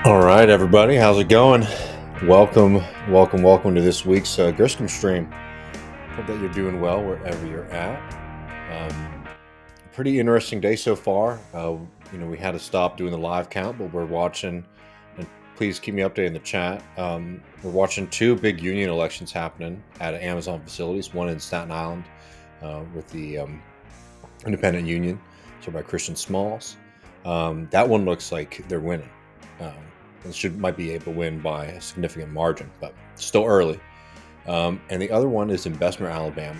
All right, everybody, how's it going? Welcome to this week's Griscom stream. Hope that you're doing well wherever you're at. Pretty interesting day so far. We had to stop doing the live count, but we're watching, and please keep me updated in the chat. We're watching two big union elections happening at Amazon facilities, one in Staten Island with the independent union, so by Christian Smalls. That one looks like they're winning. Might be able to win by a significant margin, but still early. And the other one is in Bessemer, Alabama,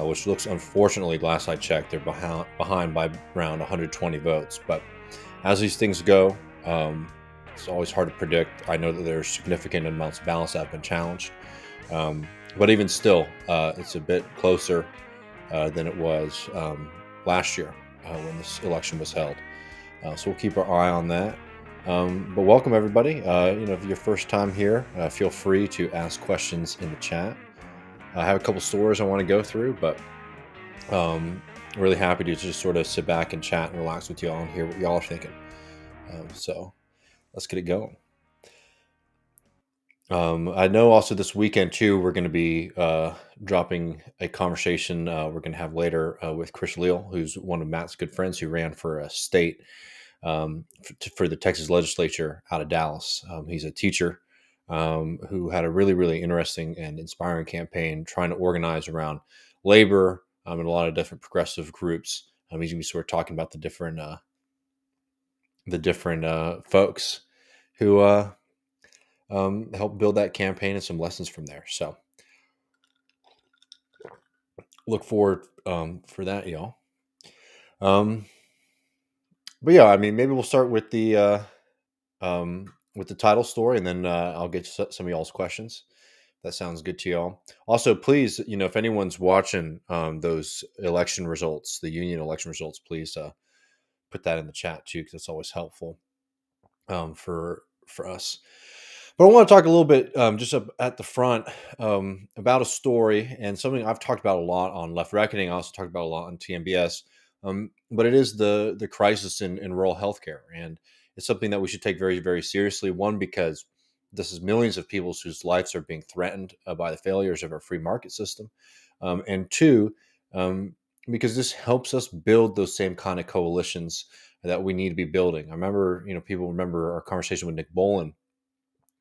which looks, unfortunately, last I checked, they're behind by around 120 votes. But as these things go, it's always hard to predict. I know that there's significant amounts of ballots that have been challenged, but even still, it's a bit closer than it was last year when this election was held. So we'll keep our eye on that. But welcome, everybody. If your first time here, feel free to ask questions in the chat. I have a couple stories I want to go through, but really happy to just sort of sit back and chat and relax with y'all and hear what y'all are thinking. So let's get it going. I know also this weekend, too, we're going to be dropping a conversation we're going to have later with Chris Leal, who's one of Matt's good friends who ran for a state for the Texas legislature out of Dallas. He's a teacher who had a really, really interesting and inspiring campaign trying to organize around labor and a lot of different progressive groups. He's going to be sort of talking about the different folks who helped build that campaign and some lessons from there. So look forward for that, y'all. But yeah, I mean, maybe we'll start with the title story, and then I'll get some of y'all's questions. That sounds good to y'all. Also, please, if anyone's watching those election results, the union election results, please put that in the chat too, because it's always helpful for us. But I want to talk a little bit just up at the front about a story and something I've talked about a lot on Left Reckoning. I also talked about a lot on TMBS. But it is the crisis in rural healthcare, and it's something that we should take very, very seriously. One, because this is millions of people whose lives are being threatened by the failures of our free market system, and two, because this helps us build those same kind of coalitions that we need to be building. I remember, people remember our conversation with Nick Bolin.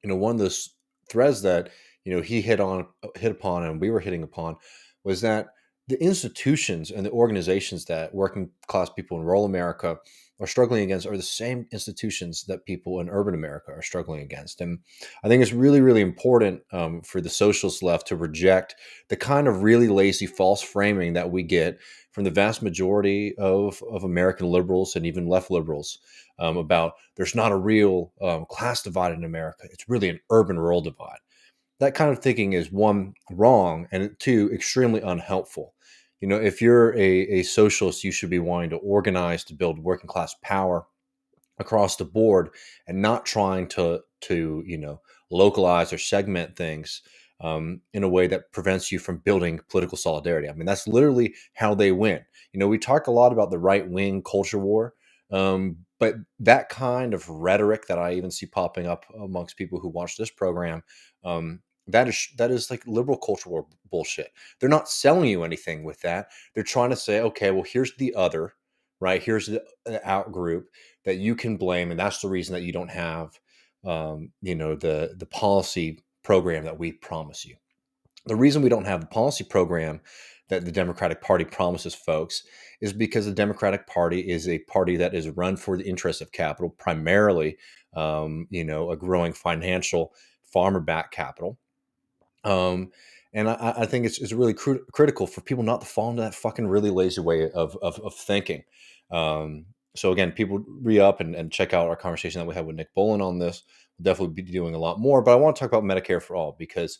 One of those threads that he hit upon, and we were hitting upon, was that the institutions and the organizations that working class people in rural America are struggling against are the same institutions that people in urban America are struggling against. And I think it's really, really important for the socialist left to reject the kind of really lazy false framing that we get from the vast majority of American liberals and even left liberals about there's not a real class divide in America. It's really an urban-rural divide. That kind of thinking is, one, wrong, and two, extremely unhelpful. If you're a socialist, you should be wanting to organize to build working class power across the board and not trying to localize or segment things in a way that prevents you from building political solidarity. I mean, that's literally how they win. We talk a lot about the right-wing culture war, but that kind of rhetoric that I even see popping up amongst people who watch this program, that is like liberal culture war bullshit. They're not selling you anything with that. They're trying to say, okay, well, here's the other, right? Here's the out group that you can blame, and that's the reason that you don't have, the policy program that we promise you. The reason we don't have the policy program that the Democratic Party promises folks is because the Democratic Party is a party that is run for the interests of capital, primarily, a growing financial farmer-backed capital. And I think it's really critical for people not to fall into that fucking really lazy way of thinking. So again, people re-up and check out our conversation that we had with Nick Bolin on this. We'll definitely be doing a lot more, but I want to talk about Medicare for all, because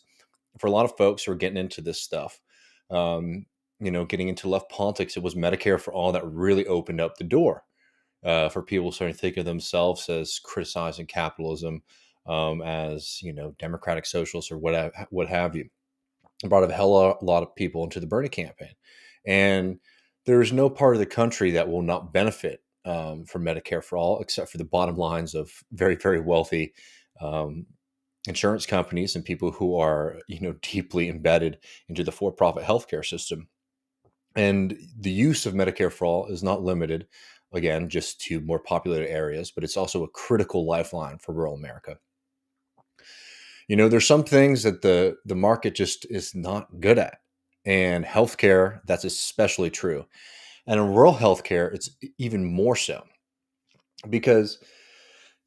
for a lot of folks who are getting into this stuff, getting into left politics, it was Medicare for all that really opened up the door for people starting to think of themselves as criticizing capitalism, as democratic socialists or what have you. It brought a lot of people into the Bernie campaign, and there's no part of the country that will not benefit for Medicare for all, except for the bottom lines of very, very wealthy um, insurance companies and people who are, deeply embedded into the for-profit healthcare system. And the use of Medicare for all is not limited, again, just to more populated areas, but it's also a critical lifeline for rural America. There's some things that the market just is not good at. And healthcare, that's especially true. And in rural healthcare, it's even more so. Because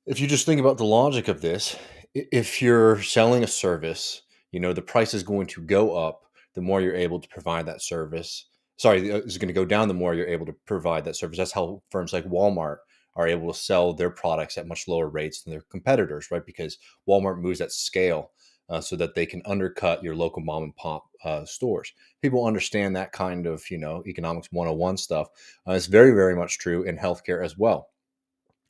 if you just think about the logic of this, if you're selling a service, the price is going to go up the more you're able to provide that service. Sorry, it's going to go down the more you're able to provide that service. That's how firms like Walmart are able to sell their products at much lower rates than their competitors, right? Because Walmart moves at scale so that they can undercut your local mom and pop stores. People understand that kind of, economics 101 stuff. It's very, very much true in healthcare as well.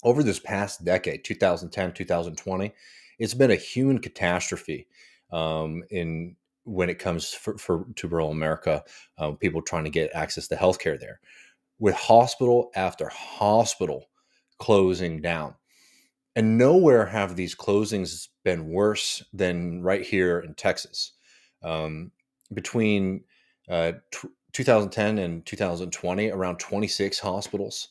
Over this past decade, 2010, 2020, it's been a human catastrophe in when it comes to rural America, people trying to get access to healthcare there, with hospital after hospital closing down. And nowhere have these closings been worse than right here in Texas. Between 2010 and 2020, around 26 hospitals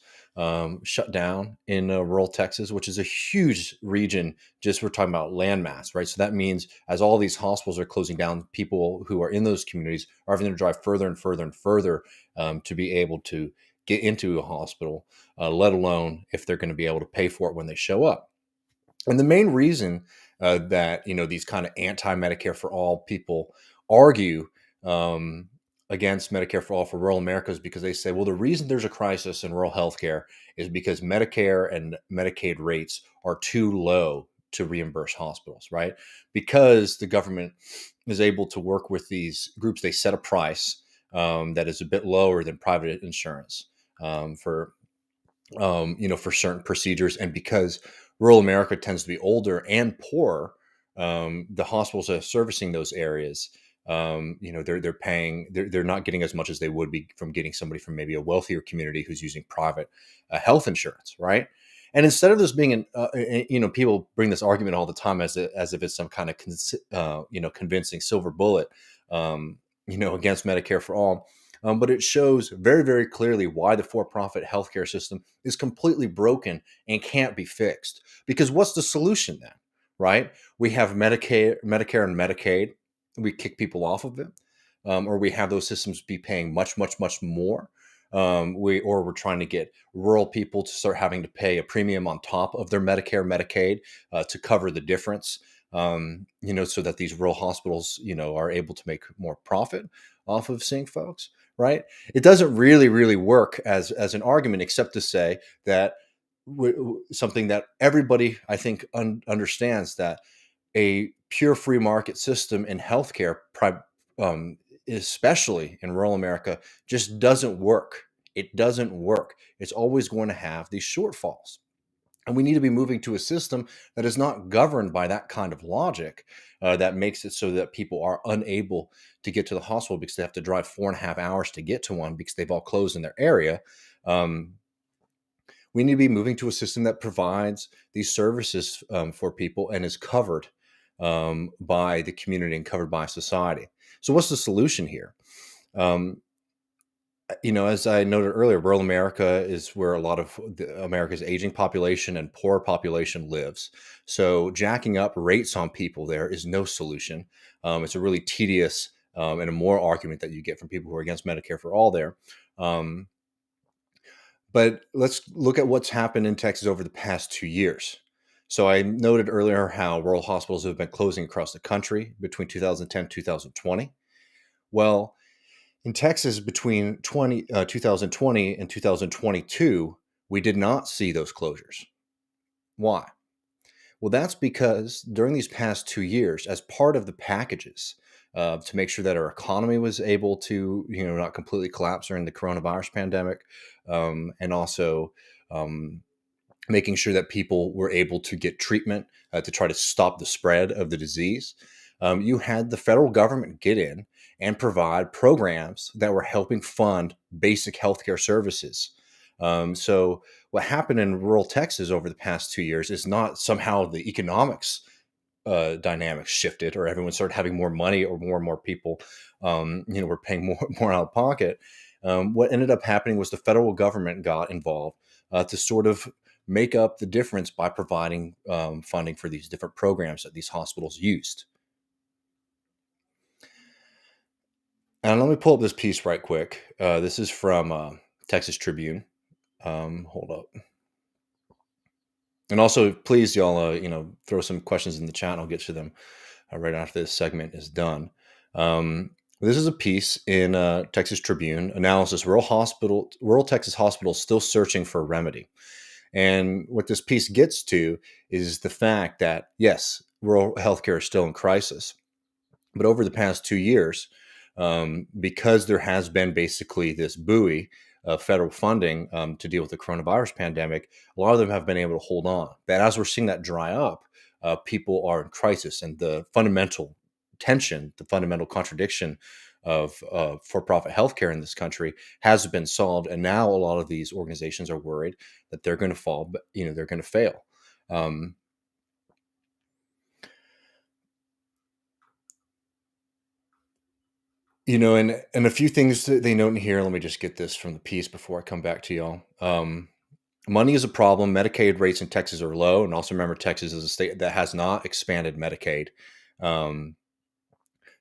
shut down in rural Texas, which is a huge region. Just we're talking about landmass, right? So that means as all these hospitals are closing down, people who are in those communities are having to drive further and further and further to be able to get into a hospital, let alone if they're going to be able to pay for it when they show up. And the main reason that these kind of anti-Medicare for all people argue um, against Medicare for all for rural America is because they say, well, the reason there's a crisis in rural healthcare is because Medicare and Medicaid rates are too low to reimburse hospitals, right? Because the government is able to work with these groups, they set a price that is a bit lower than private insurance for certain procedures. And because rural America tends to be older and poorer, the hospitals that are servicing those areas, they're paying, they're not getting as much as they would be from getting somebody from maybe a wealthier community who's using private health insurance, right? And instead of this being people bring this argument all the time as if it's some kind of convincing silver bullet, against Medicare for all. But it shows very, very clearly why the for-profit healthcare system is completely broken and can't be fixed. Because what's the solution then, right? We have Medicare and Medicaid. We kick people off of it, or we have those systems be paying much, much, much more. We're trying to get rural people to start having to pay a premium on top of their Medicare, Medicaid to cover the difference. So that these rural hospitals, are able to make more profit off of seeing folks, right? It doesn't really, really work as an argument, except to say that something that everybody, I think, understands, that a pure free market system in healthcare, especially in rural America, just doesn't work. It doesn't work. It's always going to have these shortfalls. And we need to be moving to a system that is not governed by that kind of logic, that makes it so that people are unable to get to the hospital because they have to drive 4.5 hours to get to one because they've all closed in their area. We need to be moving to a system that provides these services for people and is covered by the community and covered by society. So what's the solution here? As I noted earlier, rural America is where a lot of America's aging population and poor population lives. So jacking up rates on people there is no solution. It's a really tedious and a moral argument that you get from people who are against Medicare for all there. But let's look at what's happened in Texas over the past 2 years. So I noted earlier how rural hospitals have been closing across the country between 2010 and 2020. Well, in Texas, between 2020 and 2022, we did not see those closures. Why? Well, that's because during these past 2 years, as part of the packages to make sure that our economy was able to, not completely collapse during the coronavirus pandemic, and also making sure that people were able to get treatment to try to stop the spread of the disease, you had the federal government get in and provide programs that were helping fund basic healthcare services So what happened in rural Texas over the past 2 years is not somehow the economics dynamics shifted, or everyone started having more money, or more and more people, were paying more more out of pocket. What ended up happening was the federal government got involved to sort of make up the difference by providing funding for these different programs that these hospitals used. And let me pull up this piece right quick. This is from Texas Tribune. Hold up. And also, please, y'all, throw some questions in the chat. And I'll get to them right after this segment is done. This is a piece in Texas Tribune analysis. Rural Texas hospitals still searching for a remedy. And what this piece gets to is the fact that, yes, rural healthcare is still in crisis. But over the past 2 years, because there has been basically this buoy of federal funding to deal with the coronavirus pandemic, a lot of them have been able to hold on. But as we're seeing that dry up, people are in crisis, and the fundamental tension, the fundamental contradiction of for-profit healthcare in this country has been solved. And now a lot of these organizations are worried that they're going to fall, but they're going to fail. And a few things that they note in here. Let me just get this from the piece before I come back to y'all. Money is a problem. Medicaid rates in Texas are low. And also remember, Texas is a state that has not expanded Medicaid.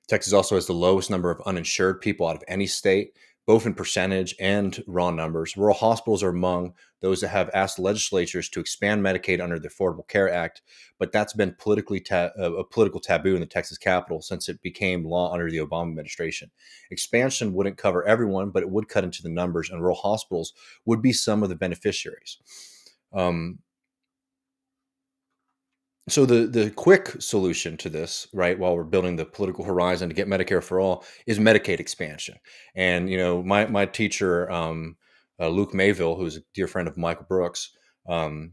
Texas also has the lowest number of uninsured people out of any state, both in percentage and raw numbers. Rural hospitals are among those that have asked legislatures to expand Medicaid under the Affordable Care Act, but that's been a political taboo in the Texas Capitol since it became law under the Obama administration. Expansion wouldn't cover everyone, but it would cut into the numbers, and rural hospitals would be some of the beneficiaries. So the quick solution to this, right, while we're building the political horizon to get Medicare for all, is Medicaid expansion. And my teacher, Luke Mayville, who's a dear friend of Michael Brooks, in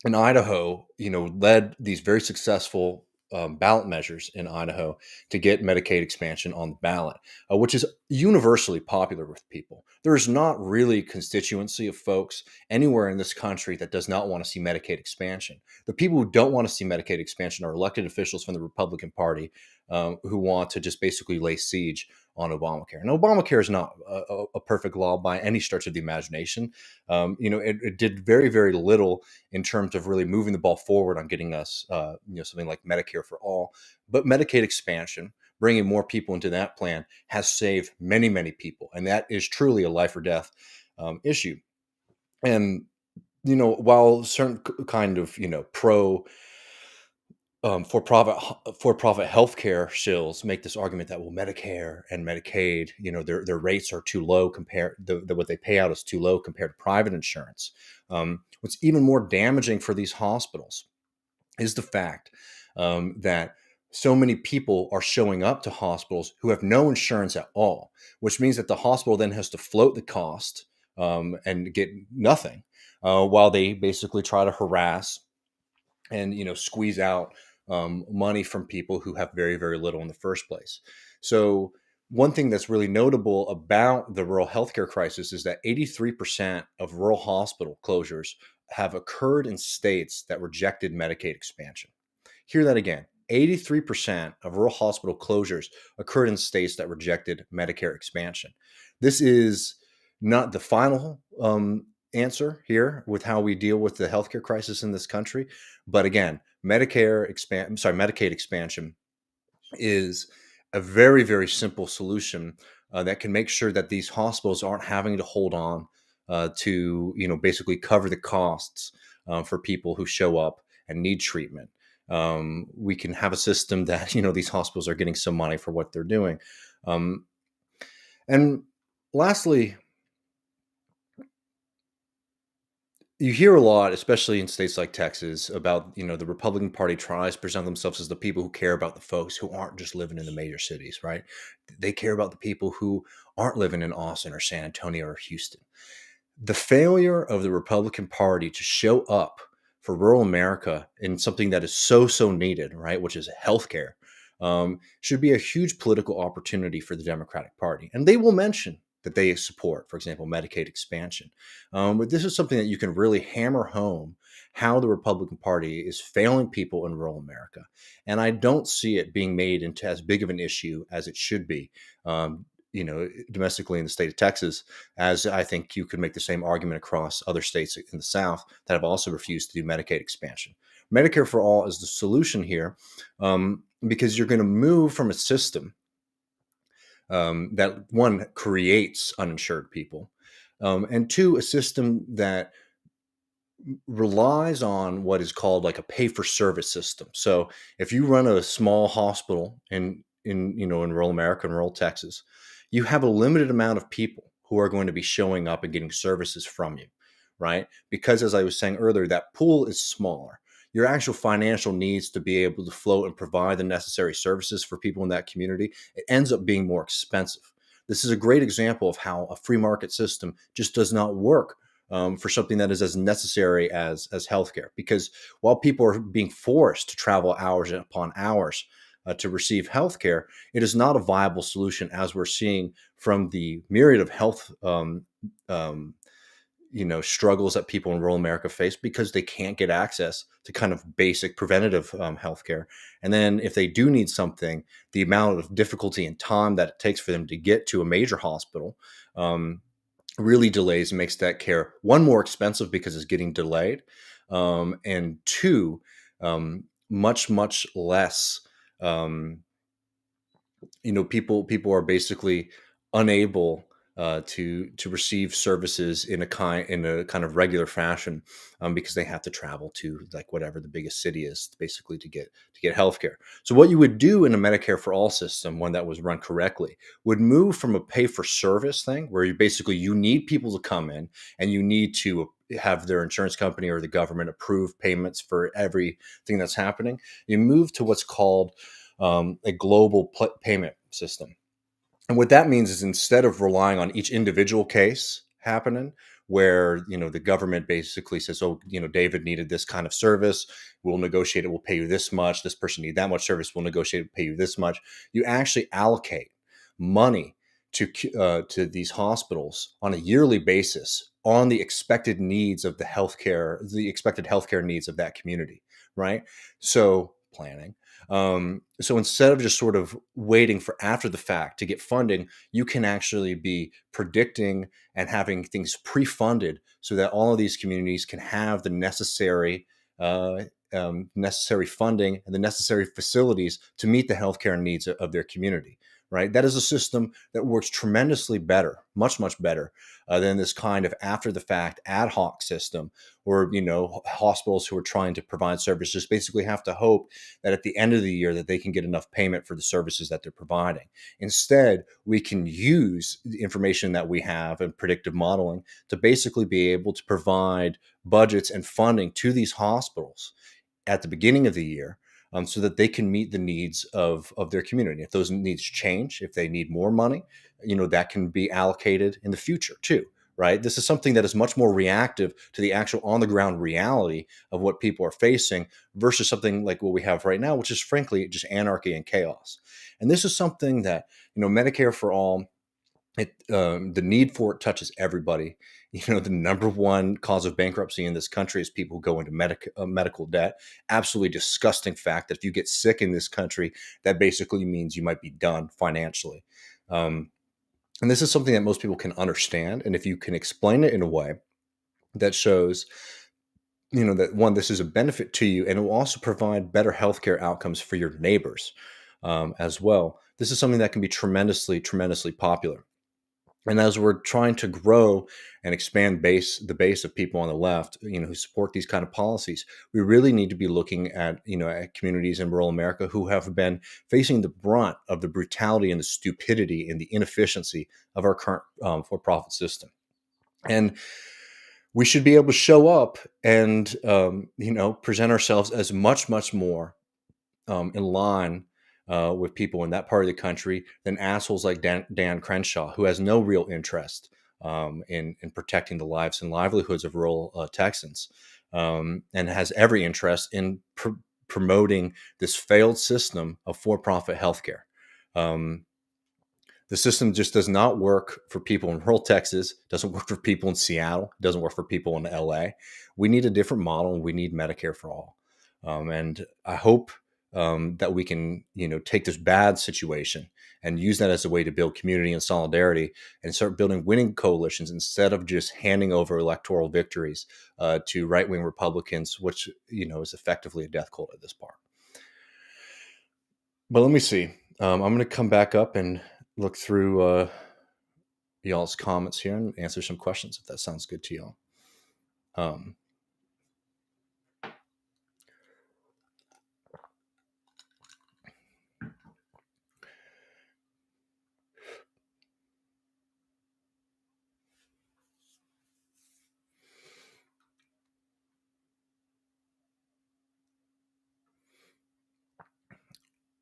Idaho, led these very successful ballot measures in Idaho to get Medicaid expansion on the ballot, which is universally popular with people. There is not really a constituency of folks anywhere in this country that does not want to see Medicaid expansion. The people who don't want to see Medicaid expansion are elected officials from the Republican Party who want to just basically lay siege on Obamacare. And Obamacare is not a perfect law by any stretch of the imagination. It did very, very little in terms of really moving the ball forward on getting us, something like Medicare for all. But Medicaid expansion, bringing more people into that plan, has saved many, many people. And that is truly a life or death issue. And, while certain kind of, pro for-profit healthcare shills make this argument that, well, Medicare and Medicaid, their rates are too low compared what they pay out is too low compared to private insurance. What's even more damaging for these hospitals is the fact that so many people are showing up to hospitals who have no insurance at all, which means that the hospital then has to float the cost and get nothing while they basically try to harass and squeeze out money from people who have very, very little in the first place. So one thing that's really notable about the rural healthcare crisis is that 83% of rural hospital closures have occurred in states that rejected Medicaid expansion. Hear that again. 83% of rural hospital closures occurred in states that rejected Medicare expansion. This is not the final answer here with how we deal with the healthcare crisis in this country. But again, Medicaid expansion is a very, very simple solution that can make sure that these hospitals aren't having to hold on to, basically cover the costs for people who show up and need treatment. We can have a system that, these hospitals are getting some money for what they're doing. And lastly, you hear a lot, especially in states like Texas, about the Republican Party tries to present themselves as the people who care about the folks who aren't just living in the major cities, right? They care about the people who aren't living in Austin or San Antonio or Houston. The failure of the Republican Party to show up for rural America in something that is so needed, right, which is healthcare, should be a huge political opportunity for the Democratic Party. And they will mention that they support, for example, Medicaid expansion. But this is something that you can really hammer home how the Republican Party is failing people in rural America. And I don't see it being made into as big of an issue as it should be, domestically in the state of Texas, as I think you could make the same argument across other states in the South that have also refused to do Medicaid expansion. Medicare for all is the solution here, because you're going to move from a system that, one, creates uninsured people, and two, a system that relies on what is called like a pay for service system. So if you run a small hospital in rural America and rural Texas, you have a limited amount of people who are going to be showing up and getting services from you, right? Because as I was saying earlier, that pool is smaller. Your actual financial needs to be able to float and provide the necessary services for people in that community, it ends up being more expensive. This is a great example of how a free market system just does not work for something that is as necessary as healthcare. Because while people are being forced to travel hours upon hours to receive healthcare, it is not a viable solution, as we're seeing from the myriad of health struggles that people in rural America face because they can't get access to kind of basic preventative healthcare. And then if they do need something, the amount of difficulty and time that it takes for them to get to a major hospital really delays and makes that care, one, more expensive because it's getting delayed, and two, much less. People are basically unable to receive services in a kind of regular fashion, because they have to travel to like whatever the biggest city is, basically to get healthcare. So what you would do in a Medicare for all system, one that was run correctly, would move from a pay for service thing where you need people to come in and you need to have their insurance company or the government approve payments for everything that's happening. You move to what's called a global payment system. And what that means is, instead of relying on each individual case happening, where the government basically says, oh, David needed this kind of service, we'll negotiate it, we'll pay you this much. This person needed that much service, we'll negotiate it, pay you this much. You actually allocate money to these hospitals on a yearly basis on the expected needs of the expected healthcare needs of that community, right? So planning. So instead of just sort of waiting for after the fact to get funding, you can actually be predicting and having things pre-funded so that all of these communities can have the necessary funding and the necessary facilities to meet the healthcare needs of their community. Right. That is a system that works tremendously better, much better than this kind of after the fact ad hoc system, or hospitals who are trying to provide services basically have to hope that at the end of the year that they can get enough payment for the services that they're providing. Instead, we can use the information that we have in predictive modeling to basically be able to provide budgets and funding to these hospitals at the beginning of the year, so that they can meet the needs of their community. If those needs change, if they need more money, that can be allocated in the future too, right? This is something that is much more reactive to the actual on the ground reality of what people are facing, versus something like what we have right now, which is frankly just anarchy and chaos. And this is something that, Medicare for all, the need for it touches everybody. The number one cause of bankruptcy in this country is people who go into medical debt. Absolutely disgusting fact that if you get sick in this country, that basically means you might be done financially. And this is something that most people can understand. And if you can explain it in a way that shows, that, one, this is a benefit to you, and it will also provide better healthcare outcomes for your neighbors as well. This is something that can be tremendously popular. And as we're trying to grow and expand the base of people on the left, who support these kind of policies, we really need to be looking at, at communities in rural America who have been facing the brunt of the brutality and the stupidity and the inefficiency of our current for-profit system. And we should be able to show up and, present ourselves as much more in line with people in that part of the country than assholes like Dan Crenshaw, who has no real interest in protecting the lives and livelihoods of rural Texans, and has every interest in promoting this failed system of for-profit healthcare. The system just does not work for people in rural Texas, doesn't work for people in Seattle, doesn't work for people in LA. We need a different model, and we need Medicare for all. And I hope that we can, take this bad situation and use that as a way to build community and solidarity and start building winning coalitions instead of just handing over electoral victories to right-wing Republicans, which, is effectively a death cult at this part. But let me see. I'm going to come back up and look through y'all's comments here and answer some questions if that sounds good to y'all. Um,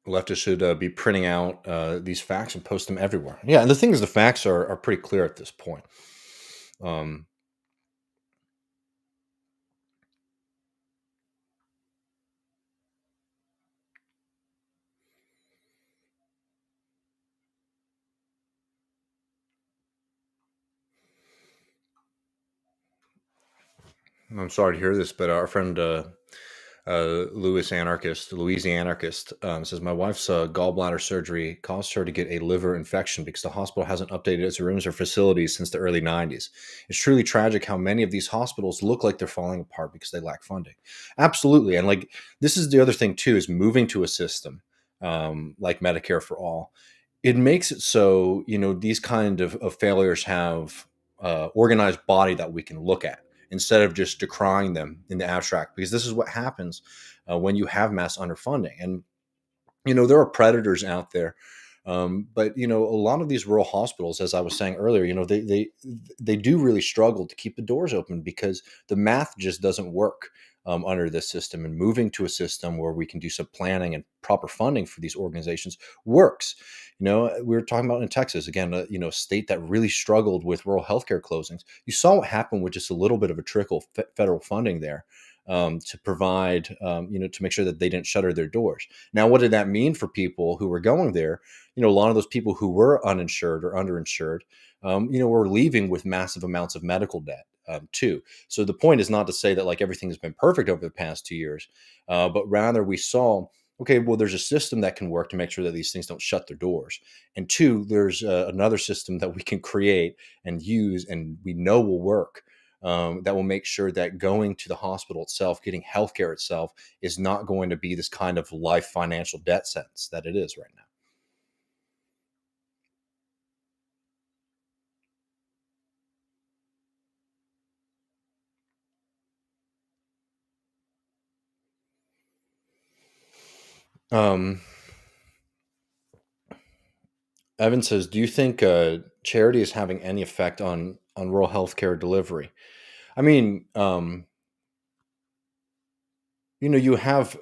Leftists should be printing out these facts and post them everywhere. Yeah, and the thing is, the facts are pretty clear at this point. Um, I'm sorry to hear this, but our friend Louis Anarchist, says my wife's gallbladder surgery caused her to get a liver infection because the hospital hasn't updated its rooms or facilities since the early 90s. It's truly tragic how many of these hospitals look like they're falling apart because they lack funding. Absolutely. And like, this is the other thing too, is moving to a system like Medicare for all. It makes it so, these kind of failures have organized body that we can look at instead of just decrying them in the abstract, because this is what happens when you have mass underfunding. And there are predators out there, but a lot of these rural hospitals, as I was saying earlier, they do really struggle to keep the doors open because the math just doesn't work under this system. And moving to a system where we can do some planning and proper funding for these organizations works. We were talking about in Texas again, a state that really struggled with rural healthcare closings. You saw what happened with just a little bit of a trickle of federal funding there. To provide, to make sure that they didn't shutter their doors. Now, what did that mean for people who were going there? A lot of those people who were uninsured or underinsured, were leaving with massive amounts of medical debt too. So the point is not to say that like everything has been perfect over the past 2 years, but rather we saw, okay, well, there's a system that can work to make sure that these things don't shut their doors. And two, there's another system that we can create and use and we know will work, that will make sure that going to the hospital itself, getting healthcare itself, is not going to be this kind of life financial debt sentence that it is right now. Um, Evan says, "Do you think charity is having any effect on rural healthcare delivery?" I mean, you have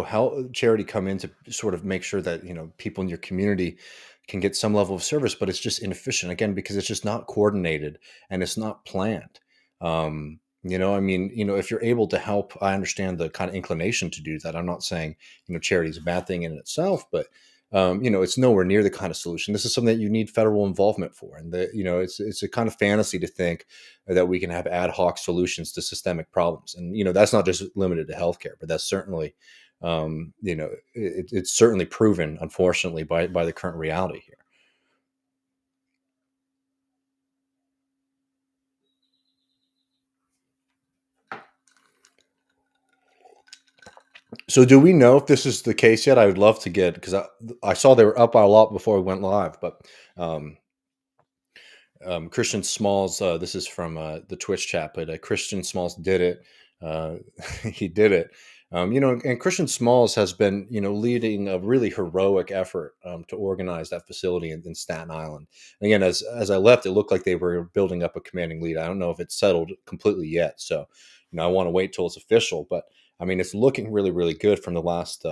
health charity come in to sort of make sure that people in your community can get some level of service, but it's just inefficient again because it's just not coordinated and it's not planned. I mean, if you're able to help, I understand the kind of inclination to do that. I'm not saying charity is a bad thing in itself, but it's nowhere near the kind of solution. This is something that you need federal involvement for, and that it's a kind of fantasy to think that we can have ad hoc solutions to systemic problems. And that's not just limited to healthcare, but that's certainly it's certainly proven, unfortunately, by the current reality here. So do we know if this is the case yet? I would love to get, because I saw they were up a lot before we went live, but um, Christian Smalls, this is from the Twitch chat, but Christian Smalls did it. Uh, he did it. And Christian Smalls has been, leading a really heroic effort to organize that facility in Staten Island. And again, as I left, it looked like they were building up a commanding lead. I don't know if it's settled completely yet, so I want to wait till it's official. But I mean, it's looking really, really good from the last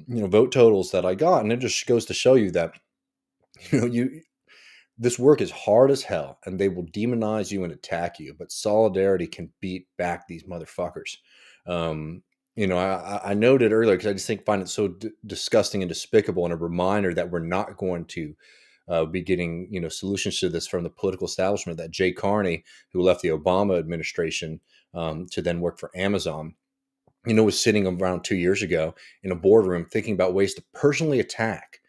vote totals that I got, and it just goes to show you that you this work is hard as hell, and they will demonize you and attack you, but solidarity can beat back these motherfuckers. Um, I noted earlier because I just find it so disgusting and despicable, and a reminder that we're not going to be getting solutions to this from the political establishment. That Jay Carney, who left the Obama administration to then work for Amazon, was sitting around 2 years ago in a boardroom thinking about ways to personally attack,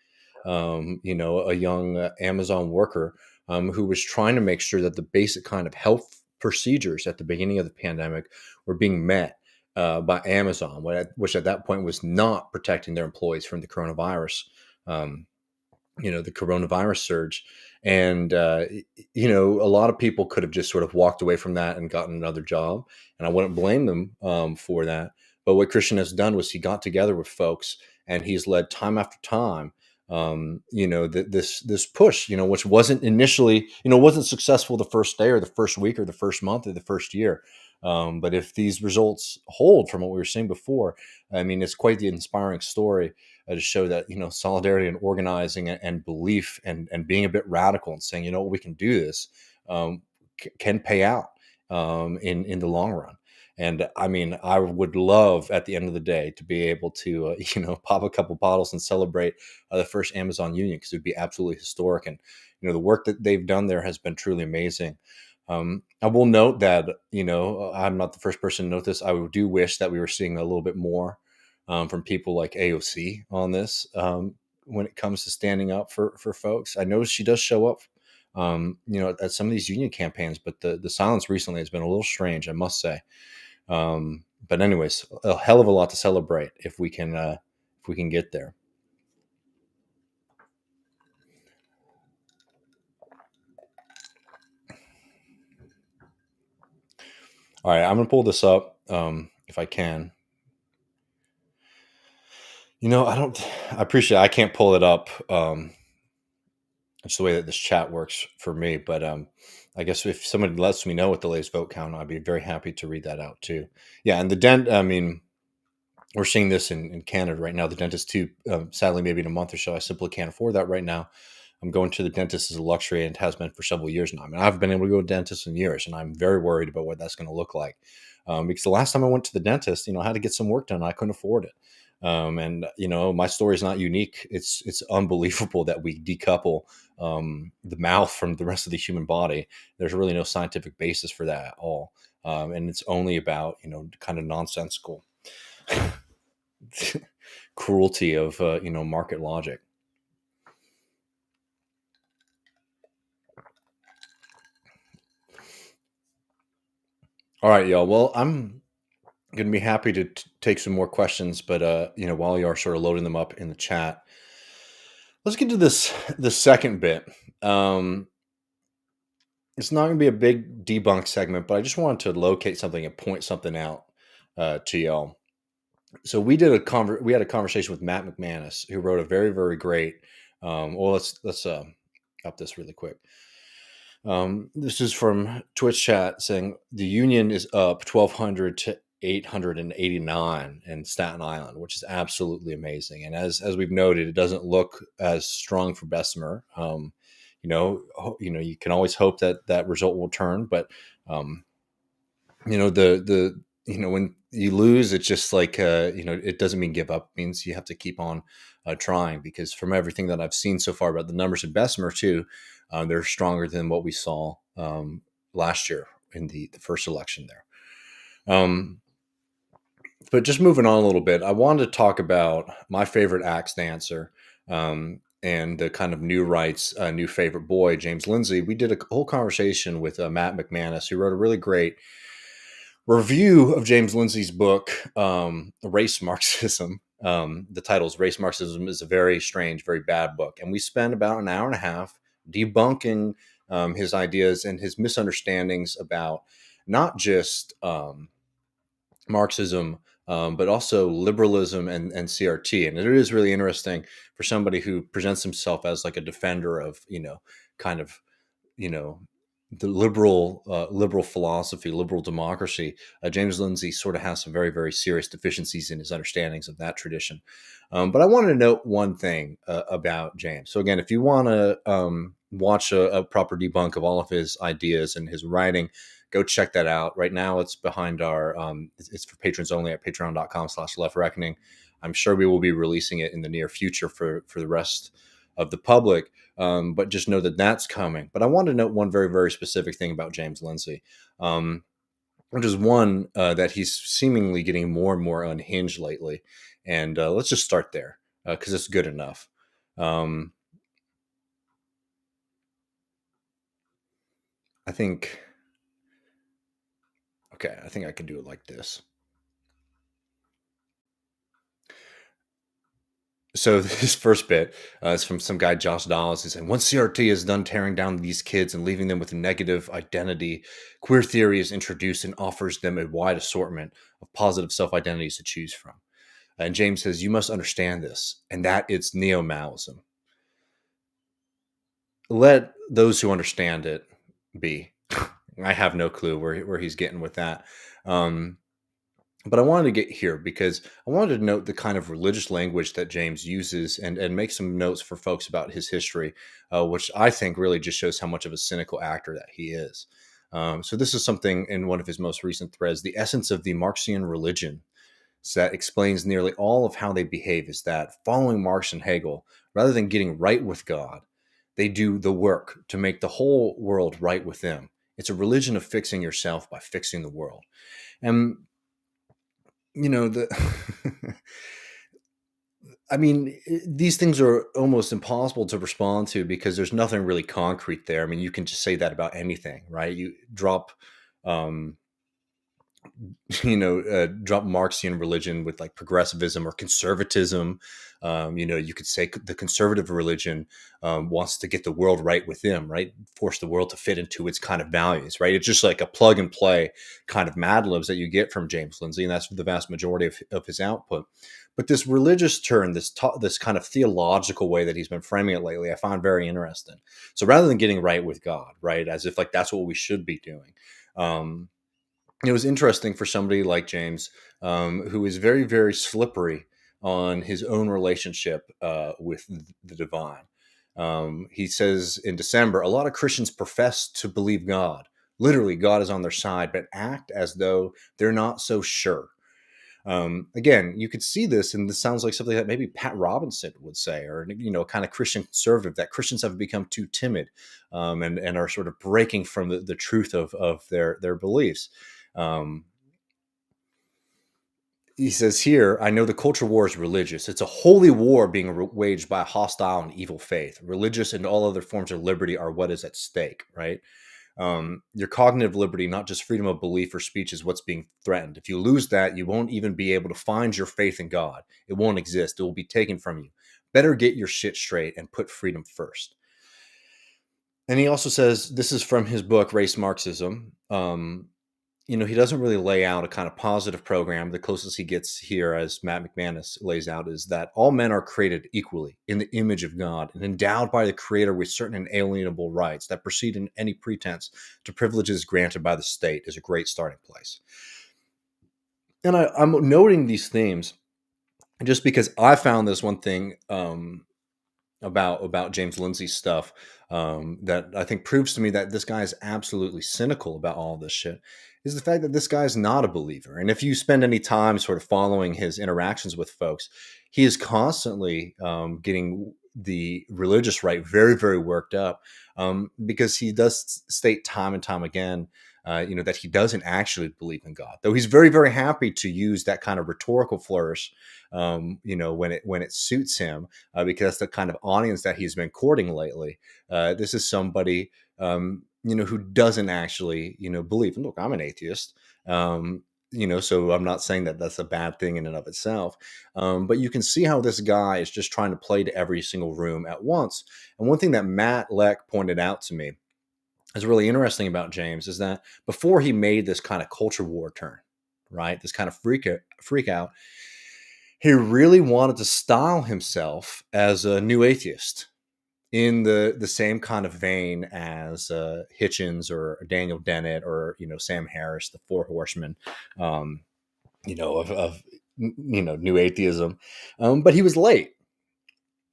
a young Amazon worker who was trying to make sure that the basic kind of health procedures at the beginning of the pandemic were being met by Amazon, which at that point was not protecting their employees from the coronavirus. Um, the coronavirus surge. And, a lot of people could have just sort of walked away from that and gotten another job. And I wouldn't blame them for that. But what Christian has done was he got together with folks and he's led time after time, this push, which wasn't initially, wasn't successful the first day or the first week or the first month or the first year. But if these results hold from what we were saying before, I mean, it's quite the inspiring story to show that solidarity and organizing and belief and being a bit radical and saying we can do this can pay out in the long run. And I mean, I would love at the end of the day to be able to pop a couple bottles and celebrate the first Amazon union, because it would be absolutely historic. And the work that they've done there has been truly amazing. I will note that I'm not the first person to note this. I do wish that we were seeing a little bit more from people like AOC on this when it comes to standing up for folks. I know she does show up, at some of these union campaigns, but the silence recently has been a little strange, I must say. But anyways, a hell of a lot to celebrate if we can get there. All right, I'm gonna pull this up if I can. I appreciate it. I can't pull it up. It's the way that this chat works for me. But I guess if somebody lets me know what the latest vote count, I'd be very happy to read that out too. Yeah, and I mean, we're seeing this in Canada right now. The dentist too, sadly, maybe in a month or so, I simply can't afford that right now. I'm going to the dentist as a luxury, and it has been for several years now. I mean, I've been able to go to dentists in years, and I'm very worried about what that's going to look like. Because the last time I went to the dentist, I had to get some work done. I couldn't afford it. And my story is not unique. It's unbelievable that we decouple the mouth from the rest of the human body. There's really no scientific basis for that at all, and it's only about kind of nonsensical cruelty of market logic. All right, y'all. Well, I'm going to be happy to take some more questions, but while you are sort of loading them up in the chat, let's get to the second bit. It's not going to be a big debunk segment, but I just wanted to locate something and point something out to y'all. So we had a conversation with Matt McManus, who wrote a very, very great. Let's up this really quick. This is from Twitch chat saying the union is up 1,200 to 889 in Staten Island, which is absolutely amazing. And as we've noted, it doesn't look as strong for Bessemer. You can always hope that result will turn, but when you lose, it's just like it doesn't mean give up. It means you have to keep on trying, because from everything that I've seen so far about the numbers in Bessemer too, they're stronger than what we saw last year in the first election there. But just moving on a little bit, I wanted to talk about my favorite axe dancer and the kind of new rights, new favorite boy, James Lindsay. We did a whole conversation with Matt McManus, who wrote a really great review of James Lindsay's book, Race Marxism. The title is Race Marxism is a very strange, very bad book. And we spent about an hour and a half debunking his ideas and his misunderstandings about not just Marxism, but also liberalism and CRT. And it is really interesting for somebody who presents himself as like a defender of, kind of, the liberal philosophy, liberal democracy. James Lindsay sort of has some very, very serious deficiencies in his understandings of that tradition. But I wanted to note one thing about James. So again, if you want to watch a proper debunk of all of his ideas and his writing, Go check that out. Right now, it's behind our. It's for patrons only at patreon.com/Left Reckoning. I'm sure we will be releasing it in the near future for the rest of the public. But just know that that's coming. But I want to note one very, very specific thing about James Lindsay, which is one that he's seemingly getting more and more unhinged lately. And let's just start there because it's good enough. I think I can do it like this. So this first bit is from some guy, Josh Dolls. He said, once CRT is done tearing down these kids and leaving them with a negative identity, queer theory is introduced and offers them a wide assortment of positive self-identities to choose from. And James says, you must understand this, and that it's neo-Maoism. Let those who understand it be. I have no clue where he's getting with that. But I wanted to get here because I wanted to note the kind of religious language that James uses and make some notes for folks about his history, which I think really just shows how much of a cynical actor that he is. So this is something in one of his most recent threads. The essence of the Marxian religion that explains nearly all of how they behave is that following Marx and Hegel, rather than getting right with God, they do the work to make the whole world right with them. It's a religion of fixing yourself by fixing the world. And the I mean, these things are almost impossible to respond to because there's nothing really concrete there. I mean, you can just say that about anything, right? You drop drop Marxian religion with like progressivism or conservatism. You could say the conservative religion wants to get the world right with them, right? Force the world to fit into its kind of values, right? It's just like a plug and play kind of Mad Libs that you get from James Lindsay, and that's the vast majority of his output. But this religious turn, this kind of theological way that he's been framing it lately, I find very interesting. So rather than getting right with God, right, as if like that's what we should be doing. It was interesting for somebody like James, who is very, very slippery on his own relationship with the divine. He says in December, a lot of Christians profess to believe God. Literally, God is on their side, but act as though they're not so sure. Again, you could see this, and this sounds like something that maybe Pat Robinson would say, or kind of Christian conservative, that Christians have become too timid and are sort of breaking from the truth of their beliefs. He says here, I know the culture war is religious. It's a holy war being waged by a hostile and evil faith. Religious and all other forms of liberty are what is at stake, right? Your cognitive liberty, not just freedom of belief or speech, is what's being threatened. If you lose that, you won't even be able to find your faith in God. It won't exist. It will be taken from you. Better get your shit straight and put freedom first. And he also says, this is from his book, Race Marxism. He doesn't really lay out a kind of positive program. The closest he gets here, as Matt McManus lays out, is that all men are created equally in the image of God and endowed by the Creator with certain inalienable rights that precede in any pretense to privileges granted by the state is a great starting place. And I'm noting these themes just because I found this one thing about James Lindsay's stuff that I think proves to me that this guy is absolutely cynical about all this shit is the fact that this guy is not a believer. And if you spend any time sort of following his interactions with folks, he is constantly getting the religious right very, very worked up because he does state time and time again that he doesn't actually believe in God, though he's very, very happy to use that kind of rhetorical flourish, when it suits him, because that's the kind of audience that he's been courting lately. This is somebody, who doesn't actually, believe. And look, I'm an atheist, so I'm not saying that that's a bad thing in and of itself. But you can see how this guy is just trying to play to every single room at once. And one thing that Matt Leck pointed out to me is really interesting about James is that before he made this kind of culture war turn, right, this kind of freak out, he really wanted to style himself as a new atheist in the same kind of vein as Hitchens or Daniel Dennett or Sam Harris, the Four Horsemen, of new atheism. But he was late.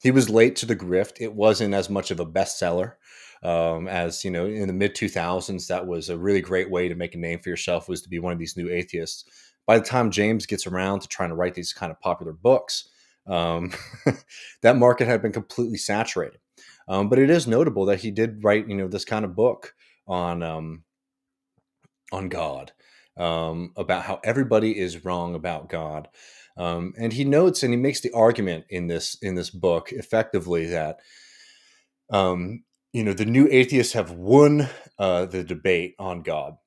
He was late to the grift. It wasn't as much of a bestseller. As you know, in the mid 2000s, that was a really great way to make a name for yourself, was to be one of these new atheists. By the time James gets around to trying to write these kind of popular books, um, that market had been completely saturated. But it is notable that he did write, this kind of book on God, about how everybody is wrong about God. And he notes and he makes the argument in this book effectively that the new atheists have won the debate on God,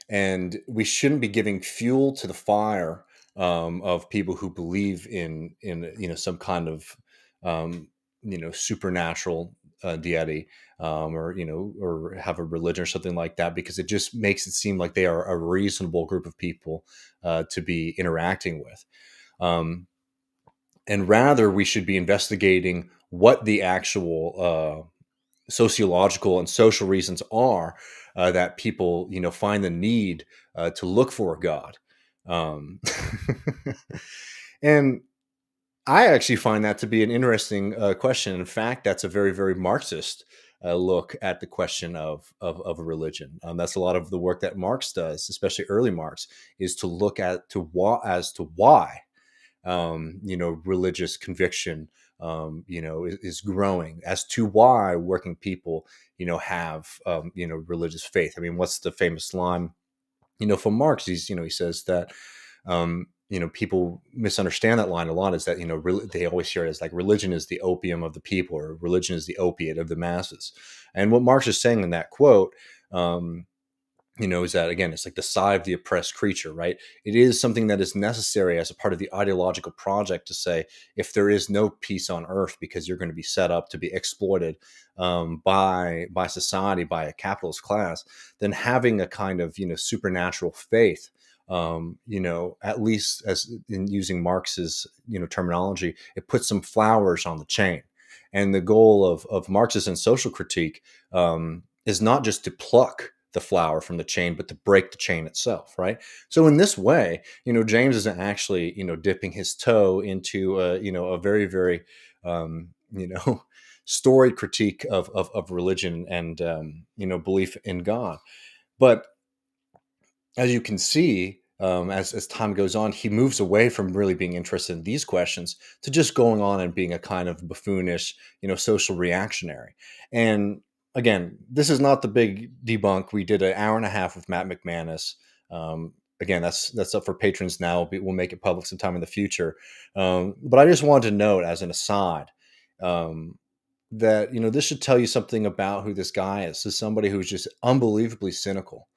and we shouldn't be giving fuel to the fire of people who believe in some kind of supernatural deity, or have a religion or something like that, because it just makes it seem like they are a reasonable group of people to be interacting with. Um, and rather, we should be investigating what the actual sociological and social reasons are that people find the need to look for a god. um, and I actually find that to be an interesting question. In fact, that's a very, very Marxist look at the question of a religion. That's a lot of the work that Marx does, especially early Marx, is to look at as to why religious conviction is growing, as to why working people have religious faith. I mean, what's the famous line from Marx? He says that people misunderstand that line a lot, is that they always hear it as like religion is the opium of the people, or religion is the opiate of the masses. And what Marx is saying in that quote, is that, again, it's like the sigh of the oppressed creature, right? It is something that is necessary as a part of the ideological project to say, if there is no peace on earth because you're going to be set up to be exploited by society, by a capitalist class, then having a kind of supernatural faith, at least, as in using Marx's terminology, it puts some flowers on the chain. And the goal of Marxist social critique is not just to pluck the flower from the chain, but to break the chain itself, right? So in this way, James isn't actually dipping his toe into a very, very storied critique of religion and belief in God. But as you can see, as time goes on, he moves away from really being interested in these questions to just going on and being a kind of buffoonish, social reactionary. And again, this is not the big debunk. We did an hour and a half with Matt McManus. Again, that's up for patrons now. We'll make it public sometime in the future. But I just wanted to note, as an aside, that this should tell you something about who this guy is. This is somebody who's just unbelievably cynical.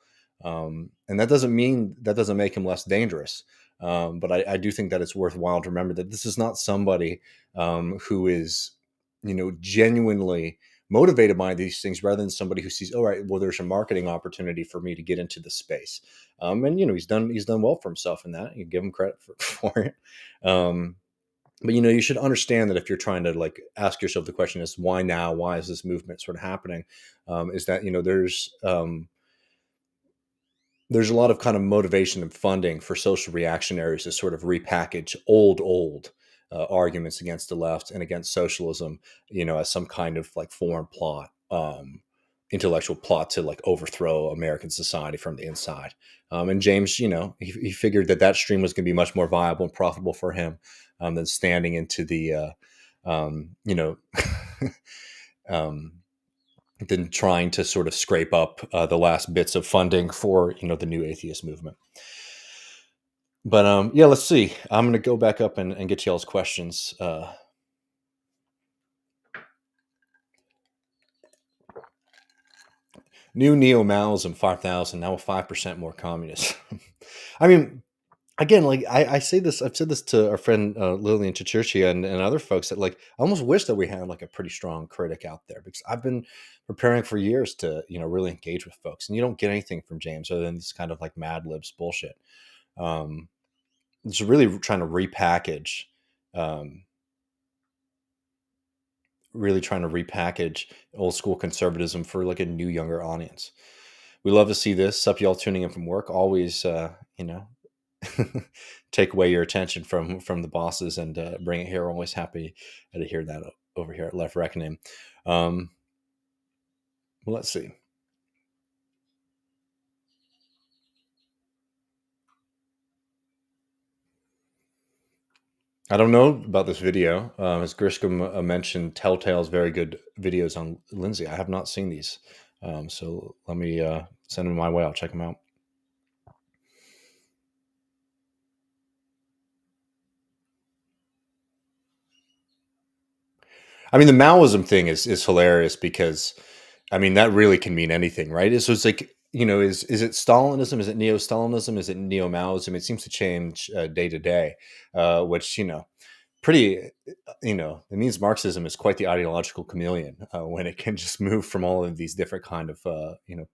And that doesn't make him less dangerous. But I do think that it's worthwhile to remember that this is not somebody who is, genuinely motivated by these things, rather than somebody who sees, all right, well, there's a marketing opportunity for me to get into the space. And he's done well for himself in that. You give him credit for it. But you should understand that if you're trying to like ask yourself the question is why now? Why is this movement sort of happening? Is that there's a lot of kind of motivation and funding for social reactionaries to sort of repackage old arguments against the left and against socialism, as some kind of like foreign plot, intellectual plot to like overthrow American society from the inside. And James, he figured that stream was going to be much more viable and profitable for him than standing into the, um, than trying to sort of scrape up the last bits of funding for the new atheist movement. But yeah, let's see. I'm going to go back up and get y'all's questions. New neo-Maoism 5,000, now 5% more communist. I mean, again, like I say this, I've said this to our friend Lillian Chichurchia and other folks, that like I almost wish that we had like a pretty strong critic out there, because I've been preparing for years to really engage with folks, and you don't get anything from James other than this kind of like Mad Libs bullshit. It's really trying to repackage, um, old school conservatism for like a new, younger audience. We love to see this. Sup, y'all tuning in from work. Always, take away your attention from the bosses and bring it here. Always happy to hear that over here at Left Reckoning. Um, well, let's see. I don't know about this video. As Griscom mentioned, Telltale's very good videos on Lindsay. I have not seen these. So let me send them my way. I'll check them out. I mean, the Maoism thing is hilarious because, I mean, that really can mean anything, right? So it's like, is it Stalinism? Is it neo-Stalinism? Is it neo-Maoism? It seems to change day to day, which, pretty, it means Marxism is quite the ideological chameleon when it can just move from all of these different kind of,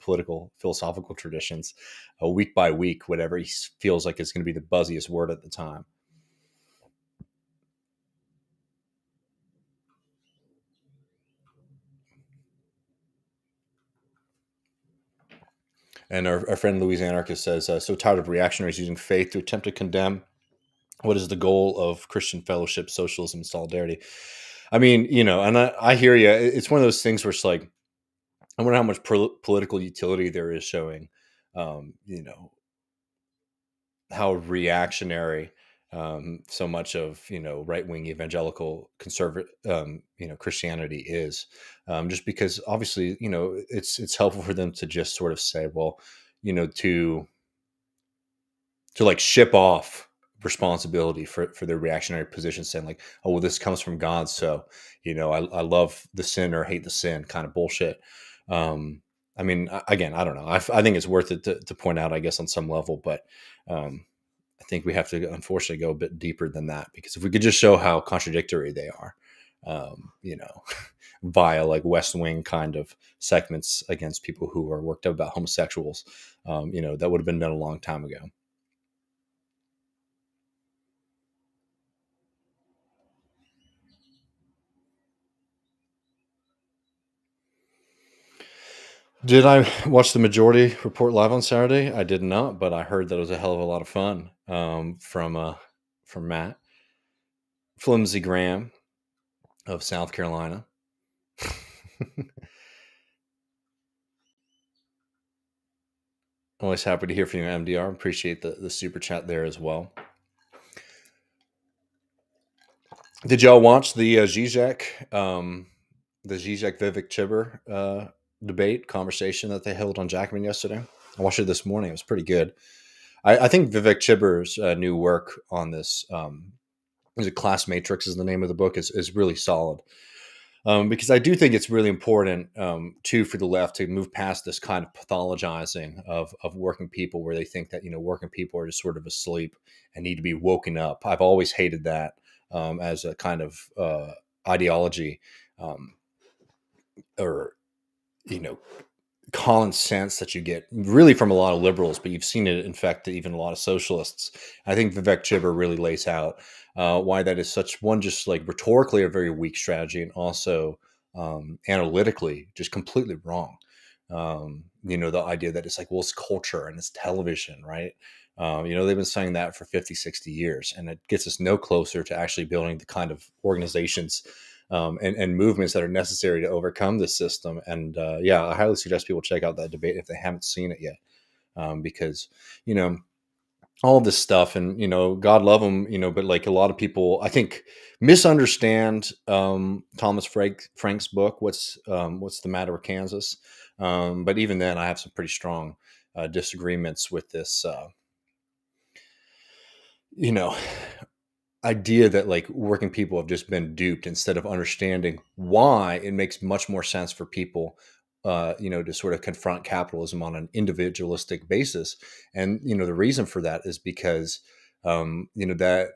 political, philosophical traditions week by week, whatever he feels like is going to be the buzziest word at the time. And our friend Louise Anarchist says, so tired of reactionaries using faith to attempt to condemn what is the goal of Christian fellowship, socialism, and solidarity. I mean, and I hear you. It's one of those things where it's like, I wonder how much political utility there is showing, you know, how reactionary so much of right wing evangelical conservative Christianity is, just because obviously it's helpful for them to just sort of say, well, to like ship off responsibility for their reactionary position, saying like, oh well, this comes from God, so I love the sin or hate the sin kind of bullshit. I mean, again, I don't know. I think it's worth it to point out, I guess, on some level, but um, I think we have to unfortunately go a bit deeper than that, because if we could just show how contradictory they are, via like West Wing kind of segments against people who are worked up about homosexuals, that would have been done a long time ago. Did I watch the Majority Report live on Saturday? I did not, but I heard that it was a hell of a lot of fun, from Matt Flimsy Graham of South Carolina. Always happy to hear from you, MDR. Appreciate the super chat there as well. Did y'all watch the the Zizek Vivek Chibber debate conversation that they held on Jackman yesterday? I watched it this morning. It was pretty good. I think Vivek Chibber's new work on this, is it Class Matrix is the name of the book, is really solid. Because I do think it's really important, too, for the left to move past this kind of pathologizing of working people, where they think that working people are just sort of asleep and need to be woken up. I've always hated that, as a kind of ideology, um, or you know common sense that you get really from a lot of liberals, but you've seen it infect even a lot of socialists. I think Vivek Chibber really lays out why that is such one, just like rhetorically a very weak strategy, and also analytically just completely wrong. The idea that it's like, well, it's culture and it's television, right? They've been saying that for 50, 60 years, and it gets us no closer to actually building the kind of organizations and movements that are necessary to overcome this system. And yeah, I highly suggest people check out that debate if they haven't seen it yet, because you know all of this stuff, and God love them, but like a lot of people, I think, misunderstand Thomas Frank's book. What's the matter with Kansas? But even then, I have some pretty strong disagreements with this. You know, idea that like working people have just been duped, instead of understanding why it makes much more sense for people to sort of confront capitalism on an individualistic basis. And the reason for that is because that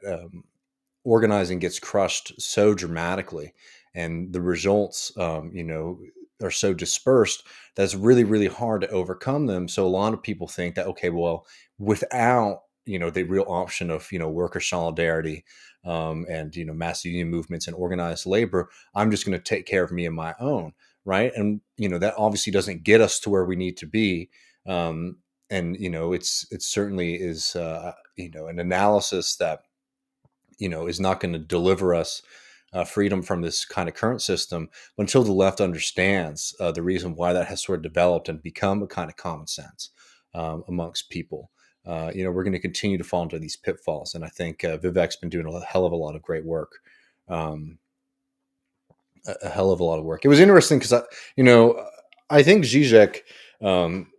organizing gets crushed so dramatically, and the results are so dispersed that it's really, really hard to overcome them. So a lot of people think that, okay, well, without the real option of worker solidarity, and mass union movements and organized labor, I'm just going to take care of me and my own, right? And that obviously doesn't get us to where we need to be. And it certainly is an analysis that is not going to deliver us freedom from this kind of current system, but until the left understands the reason why that has sort of developed and become a kind of common sense amongst people. We're going to continue to fall into these pitfalls, and I think Vivek's been doing a hell of a lot of great work. Um, a hell of a lot of work. It was interesting because I think Zizek, um,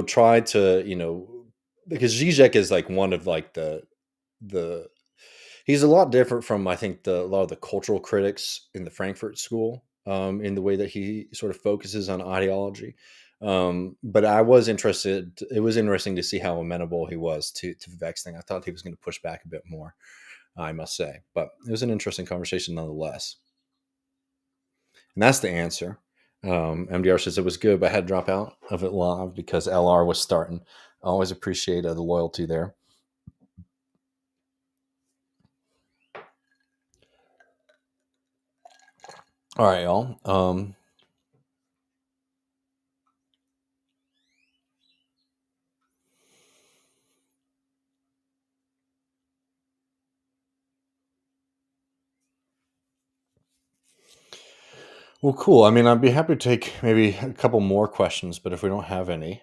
tried to, because Zizek is like one of like the he's a lot different from I think a lot of the cultural critics in the Frankfurt School, in the way that he sort of focuses on ideology. But I was interested. It was interesting to see how amenable he was to Vivek's thing. I thought he was going to push back a bit more, I must say, but it was an interesting conversation nonetheless. And that's the answer. MDR says it was good, but I had to drop out of it live because LR was starting. I always appreciate the loyalty there. All right, y'all. Well, cool. I mean, I'd be happy to take maybe a couple more questions, but if we don't have any,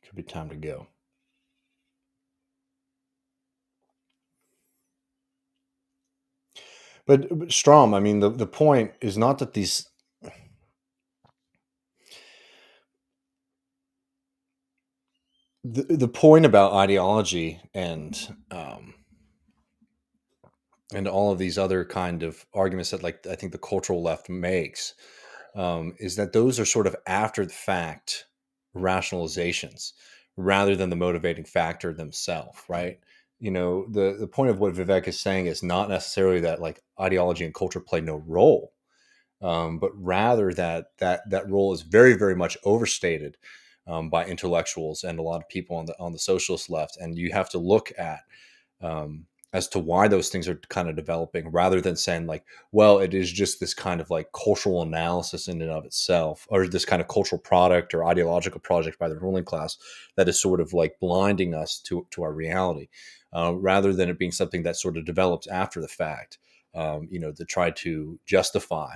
could be time to go. But Strom, I mean, the point is not that these. The point about ideology and all of these other kind of arguments that, like, I think the cultural left makes, is that those are sort of after the fact rationalizations rather than the motivating factor themselves, right? The point of what Vivek is saying is not necessarily that like ideology and culture play no role, but rather that role is very, very much overstated by intellectuals and a lot of people on the socialist left, and you have to look at as to why those things are kind of developing, rather than saying like, well, it is just this kind of like cultural analysis in and of itself, or this kind of cultural product or ideological project by the ruling class that is sort of like blinding us to our reality, rather than it being something that sort of develops after the fact, to try to justify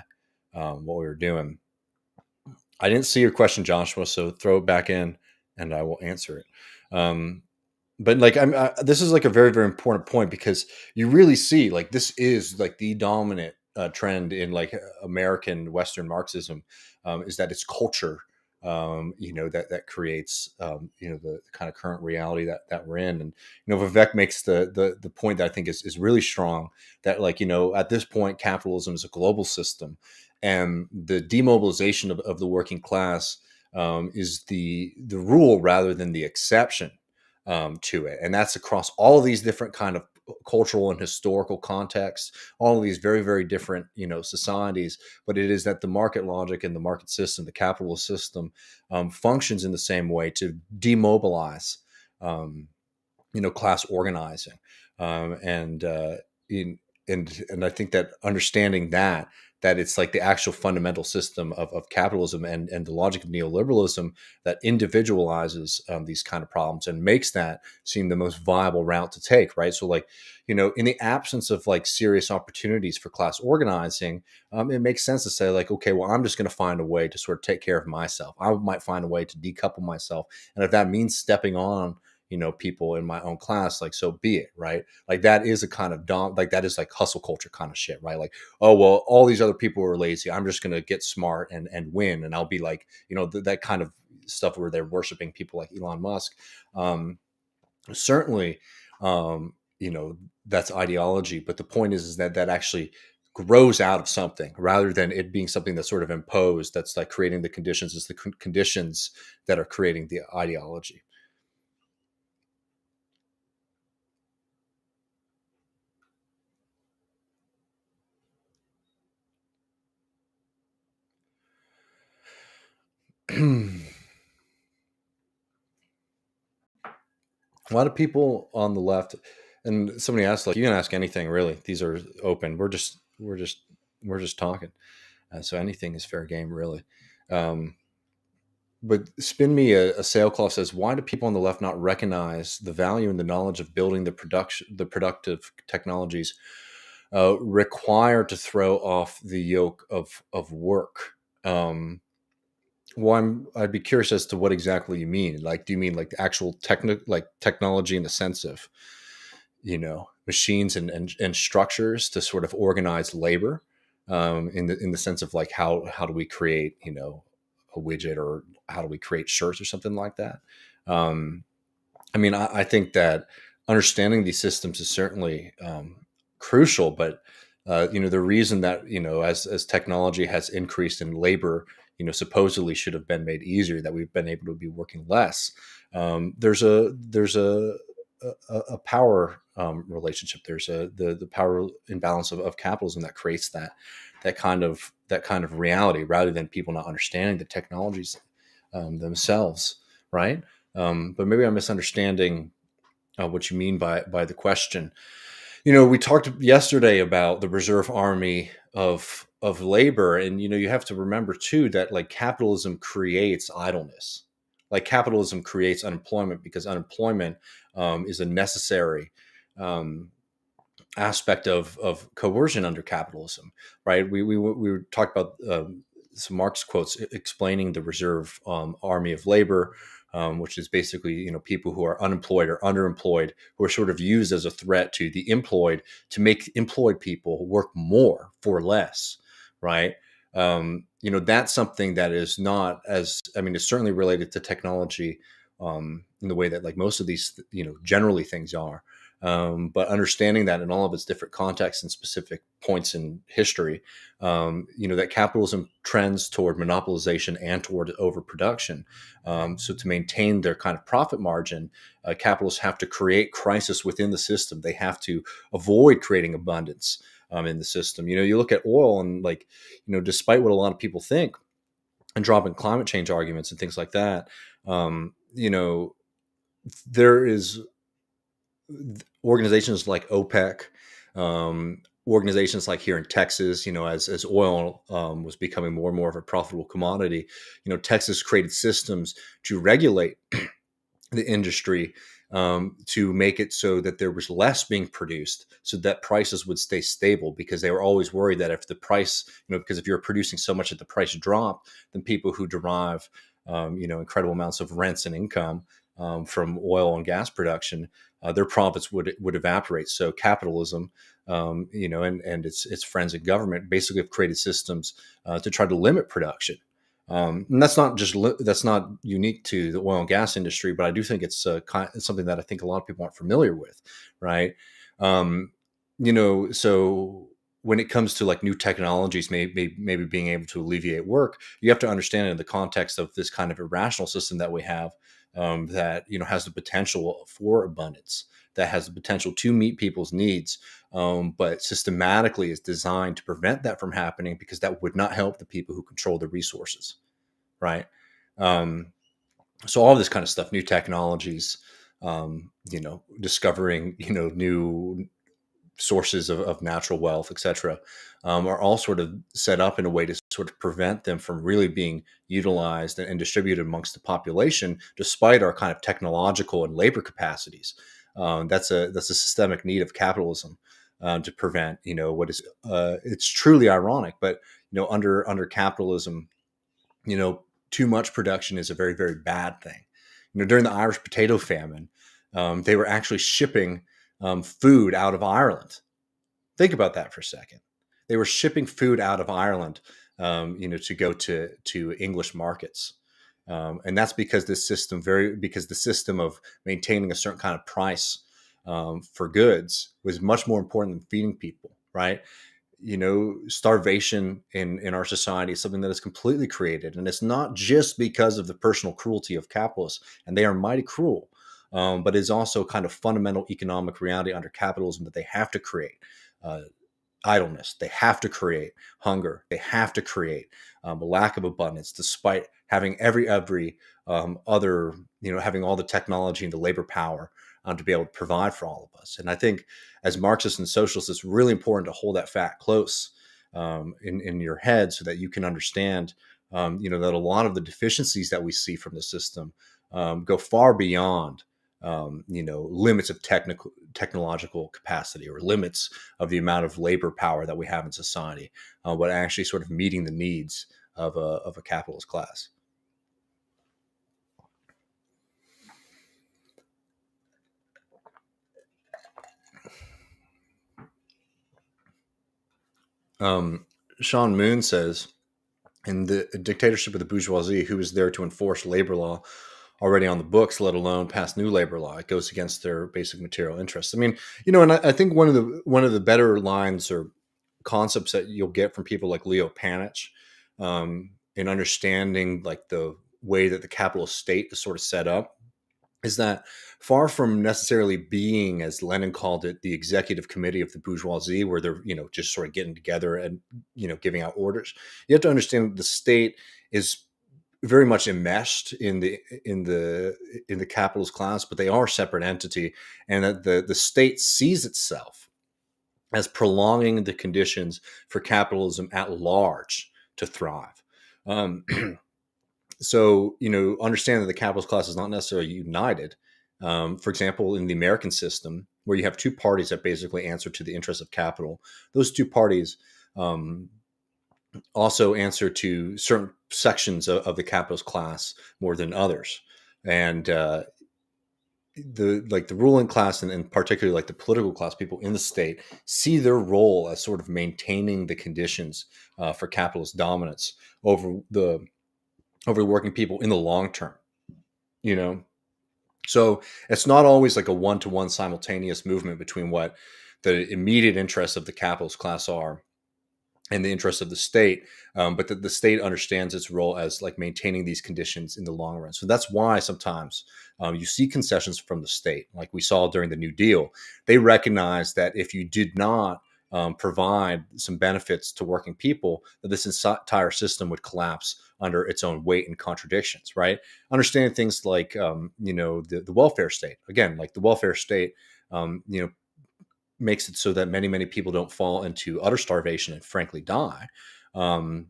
what we were doing. I didn't see your question, Joshua, so throw it back in and I will answer it. But like this is like a very, very important point, because you really see like this is like the dominant trend in like American Western Marxism, is that it's culture, that creates the kind of current reality that we're in. And Vivek makes the point that I think is really strong, that like at this point capitalism is a global system, and the demobilization of the working class is the rule rather than the exception to it. And that's across all of these different kind of cultural and historical contexts, all of these very, very different, societies. But it is that the market logic and the market system, the capitalist system, functions in the same way to demobilize, class organizing. And and I think that understanding that it's like the actual fundamental system of capitalism and the logic of neoliberalism that individualizes these kind of problems and makes that seem the most viable route to take, right? So like, in the absence of like serious opportunities for class organizing, it makes sense to say like, okay, well, I'm just going to find a way to sort of take care of myself. I might find a way to decouple myself, and if that means stepping on people in my own class, like, so be it, right? Like that is a kind of like that is like hustle culture kind of shit, right? Like, oh well, all these other people are lazy, I'm just gonna get smart and win, and I'll be like, that kind of stuff where they're worshiping people like Elon Musk. Certainly, that's ideology, but the point is that actually grows out of something, rather than it being something that's sort of imposed, that's like creating the conditions. It's the conditions that are creating the ideology. A lot of people on the left, and somebody asked, like, you can ask anything really. These are open. We're just talking. So anything is fair game, really. Um, but spin me a sailcloth says, why do people on the left not recognize the value and the knowledge of building the productive technologies required to throw off the yoke of work? Well, I'd be curious as to what exactly you mean. Like, do you mean like the actual technology in the sense of, machines and structures to sort of organize labor, in the sense of like how do we create, a widget, or how do we create shirts or something like that? Um, I mean, I think that understanding these systems is certainly crucial, but the reason that as technology has increased and labor, supposedly should have been made easier, that we've been able to be working less. There's a power relationship. There's the power imbalance of capitalism that creates that kind of reality, rather than people not understanding the technologies themselves, right? But maybe I'm misunderstanding what you mean by the question. We talked yesterday about the reserve army of labor, and you have to remember too that like capitalism creates idleness. Like capitalism creates unemployment, because unemployment is a necessary um, aspect of coercion under capitalism, right? We talked about some Marx quotes explaining the reserve army of labor, which is basically people who are unemployed or underemployed, who are sort of used as a threat to the employed, to make employed people work more for less, right? That's something that is not as, I mean, it's certainly related to technology, in the way that like most of these generally things are. But understanding that in all of its different contexts and specific points in history, that capitalism trends toward monopolization and toward overproduction. So to maintain their kind of profit margin, capitalists have to create crisis within the system. They have to avoid creating abundance in the system. You look at oil, and like, despite what a lot of people think, and dropping climate change arguments and things like that, there is organizations like OPEC, organizations like here in Texas, as oil was becoming more and more of a profitable commodity, Texas created systems to regulate the industry, to make it so that there was less being produced, so that prices would stay stable, because they were always worried that if the price, because if you're producing so much that the price dropped, then people who derive, incredible amounts of rents and income from oil and gas production, their profits would evaporate. So capitalism, and its friends in government basically have created systems to try to limit production. And that's not unique to the oil and gas industry, but I do think it's something that I think a lot of people aren't familiar with, right? Um, so when it comes to like new technologies, maybe being able to alleviate work, you have to understand it in the context of this kind of irrational system that we have, that has the potential for abundance, that has the potential to meet people's needs, but systematically is designed to prevent that from happening, because that would not help the people who control the resources, right? Um, so all this kind of stuff, new technologies, discovering new sources of natural wealth, etc., are all sort of set up in a way to sort of prevent them from really being utilized and distributed amongst the population, despite our kind of technological and labor capacities. That's a systemic need of capitalism, to prevent what is, it's truly ironic, but under capitalism, too much production is a very, very bad thing. During the Irish potato famine, they were actually shipping food out of Ireland. Think about that for a second. They were shipping food out of Ireland, to go to English markets, and that's because because the system of maintaining a certain kind of price for goods was much more important than feeding people, right? Starvation in our society is something that is completely created, and it's not just because of the personal cruelty of capitalists, and they are mighty cruel, but it's also kind of fundamental economic reality under capitalism, that they have to create uh, idleness, they have to create hunger, they have to create a lack of abundance, despite having every other, having all the technology and the labor power to be able to provide for all of us. And I think as Marxists and socialists, it's really important to hold that fact close in your head, so that you can understand that a lot of the deficiencies that we see from the system go far beyond limits of technological capacity, or limits of the amount of labor power that we have in society, but actually sort of meeting the needs of a capitalist class. Um, Sean Moon says, in the dictatorship of the bourgeoisie, who is there to enforce labor law already on the books, let alone pass new labor law? It goes against their basic material interests. I mean, and I think one of the better lines or concepts that you'll get from people like Leo Panich, in understanding like the way that the capitalist state is sort of set up, is that far from necessarily being, as Lenin called it, the executive committee of the bourgeoisie, where they're just sort of getting together and giving out orders. You have to understand that the state is very much enmeshed in the capitalist class, but they are a separate entity, and that the state sees itself as prolonging the conditions for capitalism at large to thrive. Um, so understand that the capitalist class is not necessarily united. For example, in the American system, where you have two parties that basically answer to the interests of capital, those two parties um, also answer to certain sections of the capitalist class more than others. And the ruling class, and particularly like the political class, people in the state, see their role as sort of maintaining the conditions for capitalist dominance over working people in the long term. you know so it's not always like a one-to-one simultaneous movement between what the immediate interests of the capitalist class are and the interests of the state, but that the state understands its role as like maintaining these conditions in the long run. So that's why sometimes you see concessions from the state, like we saw during the New Deal. They recognized that if you did not provide some benefits to working people, that this entire system would collapse under its own weight and contradictions. Right? Understanding things like the welfare state. Again, like the welfare state, makes it so that many people don't fall into utter starvation and frankly die. Um,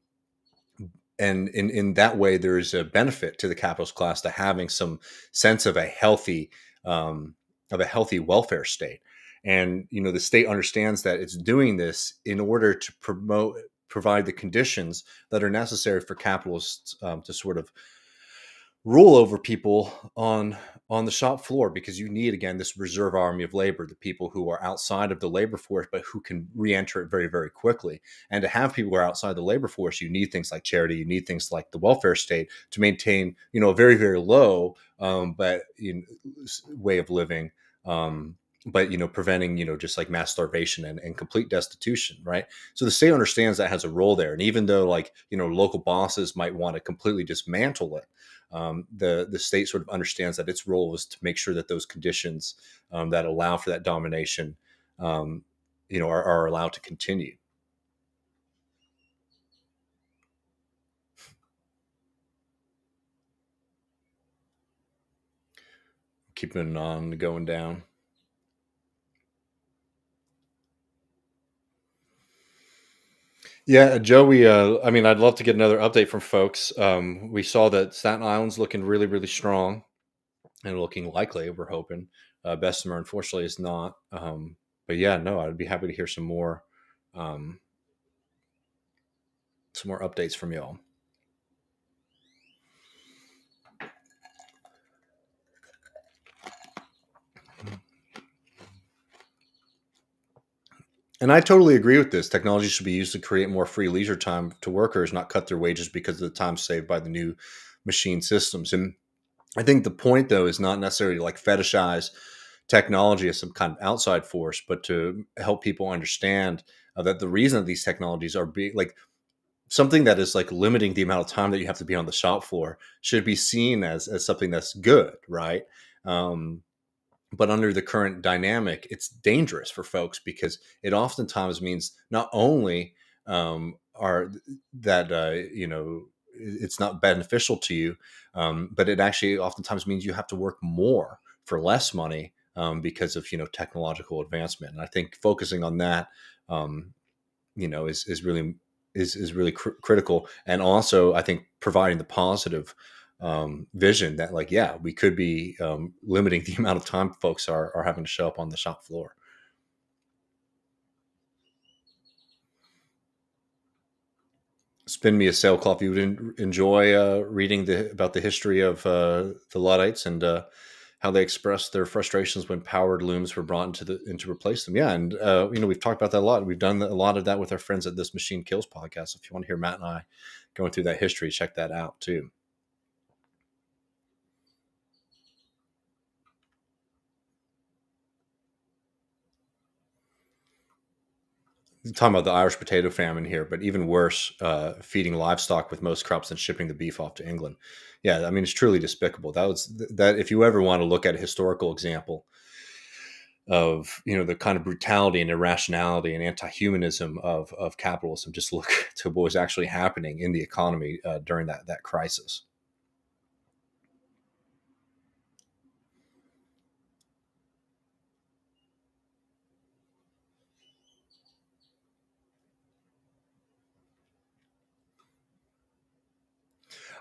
and in that way, there is a benefit to the capitalist class to having some sense of a healthy welfare state. And the state understands that it's doing this in order to provide the conditions that are necessary for capitalists to sort of rule over people on the shop floor, because you need, again, this reserve army of labor, the people who are outside of the labor force but who can re-enter it very, very quickly. And to have people who are outside the labor force, you need things like charity, you need things like the welfare state to maintain a very, very low but way of living, but preventing just like mass starvation and complete destitution. Right? So the state understands that has a role there, and even though like local bosses might want to completely dismantle it, the state sort of understands that its role is to make sure that those conditions that allow for that domination are allowed to continue. Keeping on going down. Yeah, Joey. I mean, I'd love to get another update from folks. We saw that Staten Island's looking really, really strong and looking likely. We're hoping. Bessemer, unfortunately, is not. But yeah, no, I'd be happy to hear um, some more updates from y'all. And I totally agree with this. Technology should be used to create more free leisure time to workers, not cut their wages because of the time saved by the new machine systems. And I think the point, though, is not necessarily to like fetishize technology as some kind of outside force, but to help people understand that the reason that these technologies are being like something that is like limiting the amount of time that you have to be on the shop floor should be seen as something that's good, right? Um, but under the current dynamic, it's dangerous for folks because it oftentimes means not only are that it's not beneficial to you, but it actually oftentimes means you have to work more for less money because of technological advancement. And I think focusing on that, is really is really critical, and also I think providing the positive vision that, like, yeah, we could be limiting the amount of time folks are having to show up on the shop floor. Spin me a sailcloth. You would enjoy reading about the history of the Luddites and how they expressed their frustrations when powered looms were brought into replace them. Yeah, and we've talked about that a lot. We've done a lot of that with our friends at This Machine Kills podcast. If you want to hear Matt and I going through that history, check that out too. Talking about the Irish potato famine here, but even worse, feeding livestock with most crops and shipping the beef off to England. Yeah, I mean, it's truly despicable. That was that. If you ever want to look at a historical example of the kind of brutality and irrationality and anti-humanism of capitalism, just look to what was actually happening in the economy during that crisis.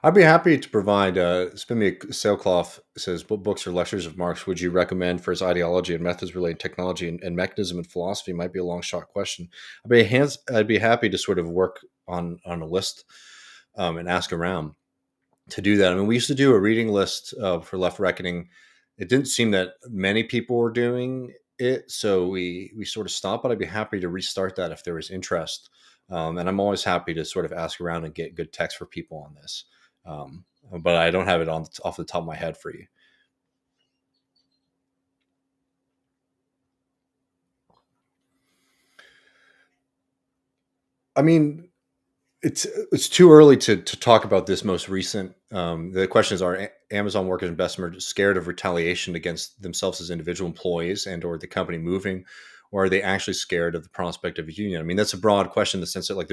I'd be happy to provide. Spin me a sailcloth says, "What books or lectures of Marx would you recommend for his ideology and methods related to technology and mechanism and philosophy?" Might be a long shot question. I'd be happy to sort of work on a list and ask around to do that. I mean, we used to do a reading list for Left Reckoning. It didn't seem that many people were doing it, so we sort of stopped. But I'd be happy to restart that if there was interest. And I'm always happy to sort of ask around and get good text for people on this. Um, but I don't have it on off the top of my head for you. I mean, it's too early to talk about this most recent. The question is: Amazon workers and customers scared of retaliation against themselves as individual employees and or the company moving, or are they actually scared of the prospect of a union? I mean, that's a broad question in the sense that, like,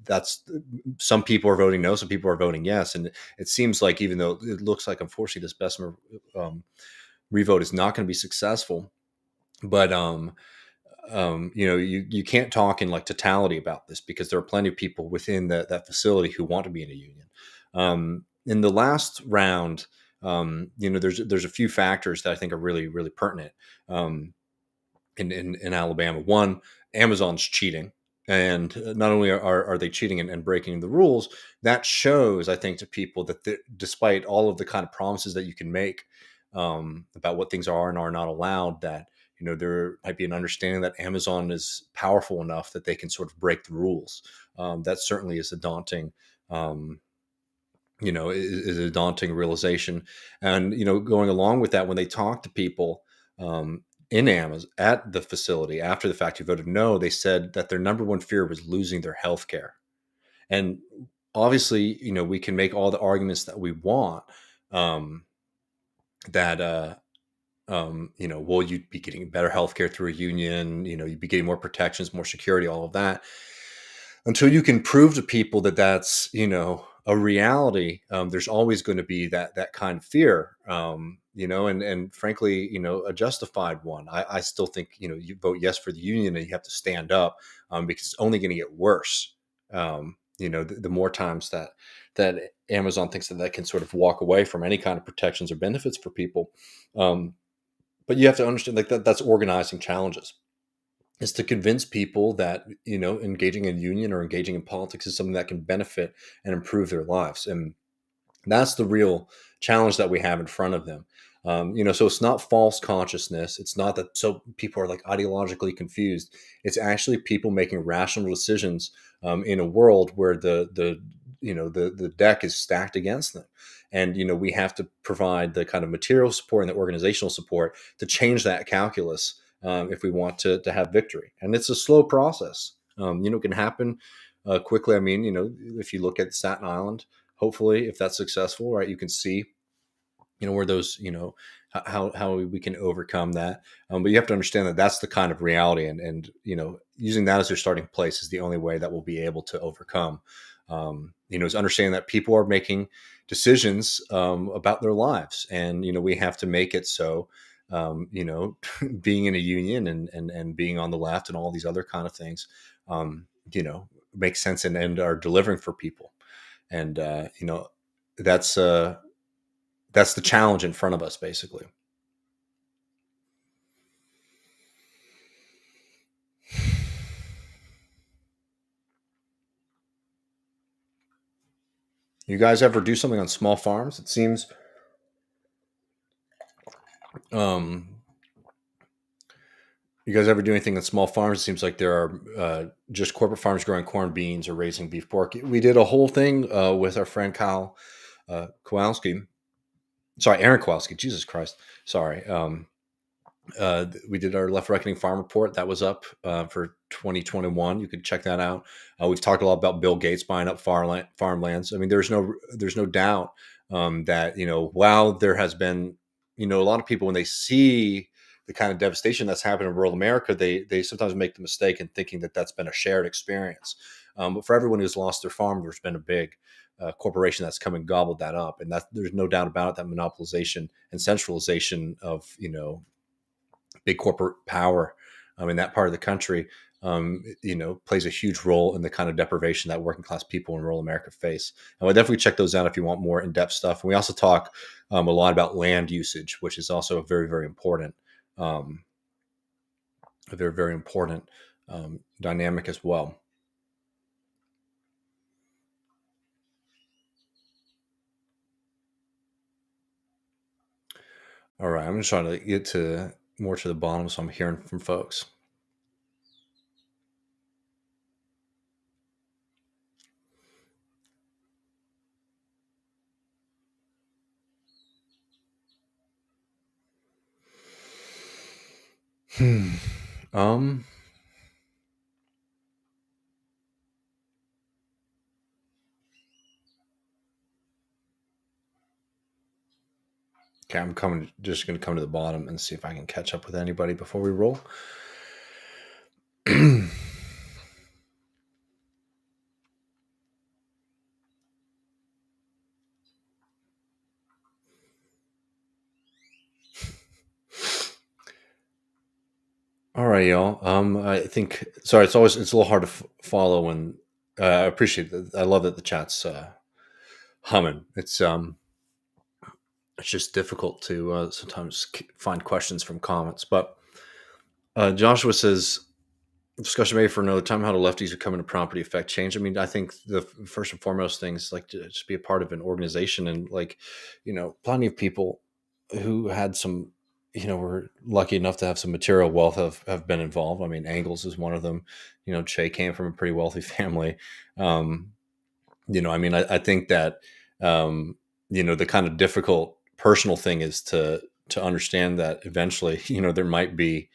that's some people are voting no, some people are voting yes, and it seems like, even though it looks like, unfortunately, this Bessemer revote is not going to be successful, but you can't talk in like totality about this, because there are plenty of people within that facility who want to be in a union. In the last round, there's a few factors that I think are really, really pertinent um, in Alabama. One, Amazon's cheating. And not only are they cheating and breaking the rules, that shows, I think, to people that despite all of the kind of promises that you can make about what things are and are not allowed, that there might be an understanding that Amazon is powerful enough that they can sort of break the rules. That certainly is a daunting, um, is a daunting realization. And going along with that, when they talk to people in Amazon at the facility after the fact who voted no, they said that their number one fear was losing their health care. And obviously, we can make all the arguments that we want, um, that well, you'd be getting better healthcare through a union, you'd be getting more protections, more security, all of that. Until you can prove to people that that's, a reality, there's always going to be that kind of fear, and frankly, a justified one. I still think, you vote yes for the union and you have to stand up, because it's only going to get worse. The more times that Amazon thinks that can sort of walk away from any kind of protections or benefits for people. But you have to understand, like, that's organizing challenges, is to convince people that engaging in union or engaging in politics is something that can benefit and improve their lives. And that's the real challenge that we have in front of them. So it's not false consciousness. It's not that so people are like ideologically confused. It's actually people making rational decisions in a world where the deck is stacked against them. And we have to provide the kind of material support and the organizational support to change that calculus, if we want to have victory. And it's a slow process. It can happen quickly. I mean, if you look at Staten Island, hopefully, if that's successful, right, you can see, where those, how we can overcome that. But you have to understand that that's the kind of reality, and using that as your starting place is the only way that we'll be able to overcome. Is understanding that people are making decisions about their lives, and we have to make it so. Being in a union and being on the left and all these other kind of things, make sense and are delivering for people. And that's that's the challenge in front of us, basically. You guys ever do something on small farms? It seems um, you guys ever do anything on small farms? It seems like there are just corporate farms growing corn, beans, or raising beef, pork. We did a whole thing with our friend Kyle Kowalski. Sorry, Aaron Kowalski. Jesus Christ. Sorry. We did our Left Reckoning Farm Report that was up for 2021. You could check that out. We've talked a lot about Bill Gates buying up farmlands. I mean, there's no doubt that while there has been a lot of people when they see the kind of devastation that's happened in rural America, they sometimes make the mistake in thinking that that's been a shared experience. But for everyone who's lost their farm, there's been a big corporation that's come and gobbled that up, and that there's no doubt about it, that monopolization and centralization of big corporate power in that part of the country, plays a huge role in the kind of deprivation that working class people in rural America face. And we'll definitely check those out if you want more in-depth stuff. And we also talk a lot about land usage, which is also very, very important, a very, very important dynamic as well. All right, I'm just trying to get to more to the bottom, so I'm hearing from folks. Um, okay, just going to come to the bottom and see if I can catch up with anybody before we roll. All right, y'all. I think sorry. It's a little hard to follow when I appreciate that. I love that the chat's humming. It's just difficult to sometimes find questions from comments. But Joshua says discussion maybe for another time how the lefties are coming to property affect change. I mean, I think the first and foremost thing is like to just be a part of an organization, and like plenty of people who had some were lucky enough to have some material wealth have been involved. I mean, Angles is one of them. Che came from a pretty wealthy family. I mean, I think that the kind of difficult personal thing is to understand that eventually there might be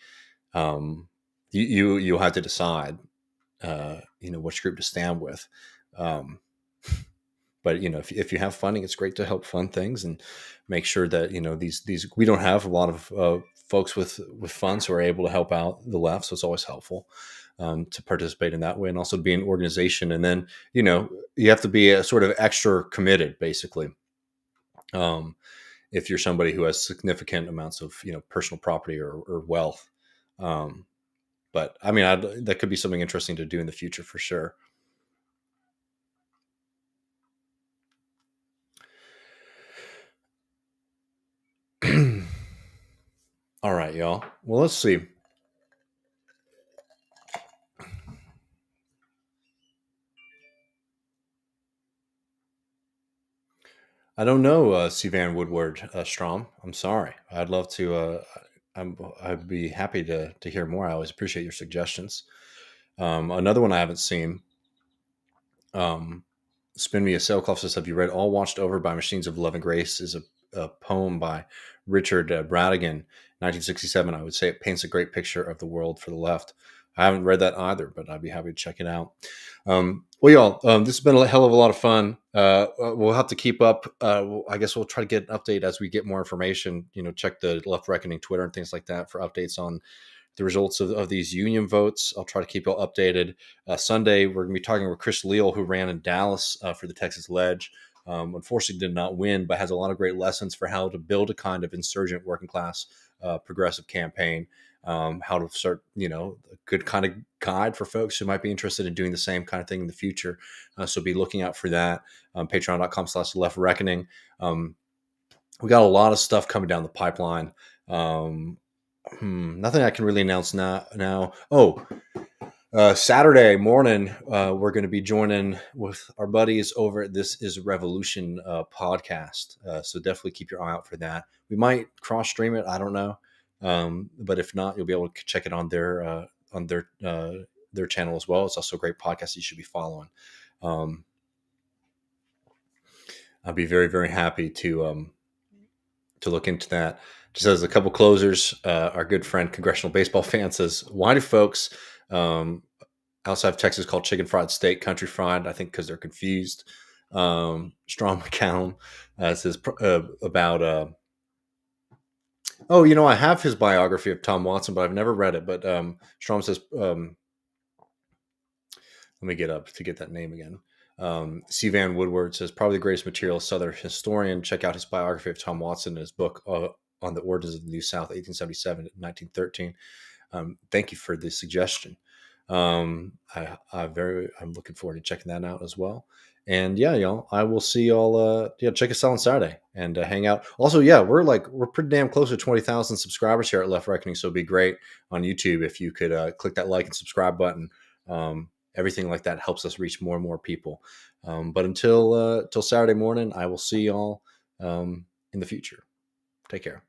you'll have to decide which group to stand with. But if you have funding, it's great to help fund things and make sure that these we don't have a lot of folks with funds who are able to help out the left, so it's always helpful to participate in that way, and also be an organization. And then you have to be a sort of extra committed, basically. If you're somebody who has significant amounts of personal property or wealth. But I mean, that could be something interesting to do in the future for sure. All right, y'all. Well, let's see. I don't know, Sivan Woodward Strom. I'm sorry. I'd love to. I'd be happy to hear more. I always appreciate your suggestions. Another one I haven't seen. Spin Me a Sailcloth says, have you read All Watched Over by Machines of Love and Grace? Is a poem by Richard Bradigan, 1967. I would say it paints a great picture of the world for the left. I haven't read that either, but I'd be happy to check it out. Well, y'all, this has been a hell of a lot of fun. We'll have to keep up. I guess we'll try to get an update as we get more information. Check the Left Reckoning Twitter and things like that for updates on the results of these union votes. I'll try to keep you all updated. Sunday, we're going to be talking with Chris Leal, who ran in Dallas for the Texas Ledge. Unfortunately, did not win, but has a lot of great lessons for how to build a kind of insurgent working class progressive campaign. how to start, a good kind of guide for folks who might be interested in doing the same kind of thing in the future. So be looking out for that. Patreon.com/Left Reckoning. We got a lot of stuff coming down the pipeline. Nothing I can really announce now. Oh, Saturday morning, we're going to be joining with our buddies over at This Is Revolution podcast. So definitely keep your eye out for that. We might cross stream it. I don't know. But if not, you'll be able to check it on their channel as well. It's also a great podcast you should be following. I'll be very, very happy to look into that. Just as a couple closers, our good friend Congressional Baseball Fan says, why do folks outside of Texas call chicken fried steak country fried? I think because they're confused. Strong McCallum says about I have his biography of Tom Watson, but I've never read it. But Strom says, let me get up to get that name again. C. Van Woodward says, probably the greatest material Southern historian. Check out his biography of Tom Watson and his book on the origins of the New South, 1877 to 1913. Thank you for the suggestion. I'm looking forward to checking that out as well. And yeah, y'all, I will see y'all. Check us out on Saturday and hang out. Also, we're pretty damn close to 20,000 subscribers here at Left Reckoning. So it'd be great on YouTube if you could click that like and subscribe button. Everything like that helps us reach more and more people. But until Saturday morning, I will see y'all in the future. Take care.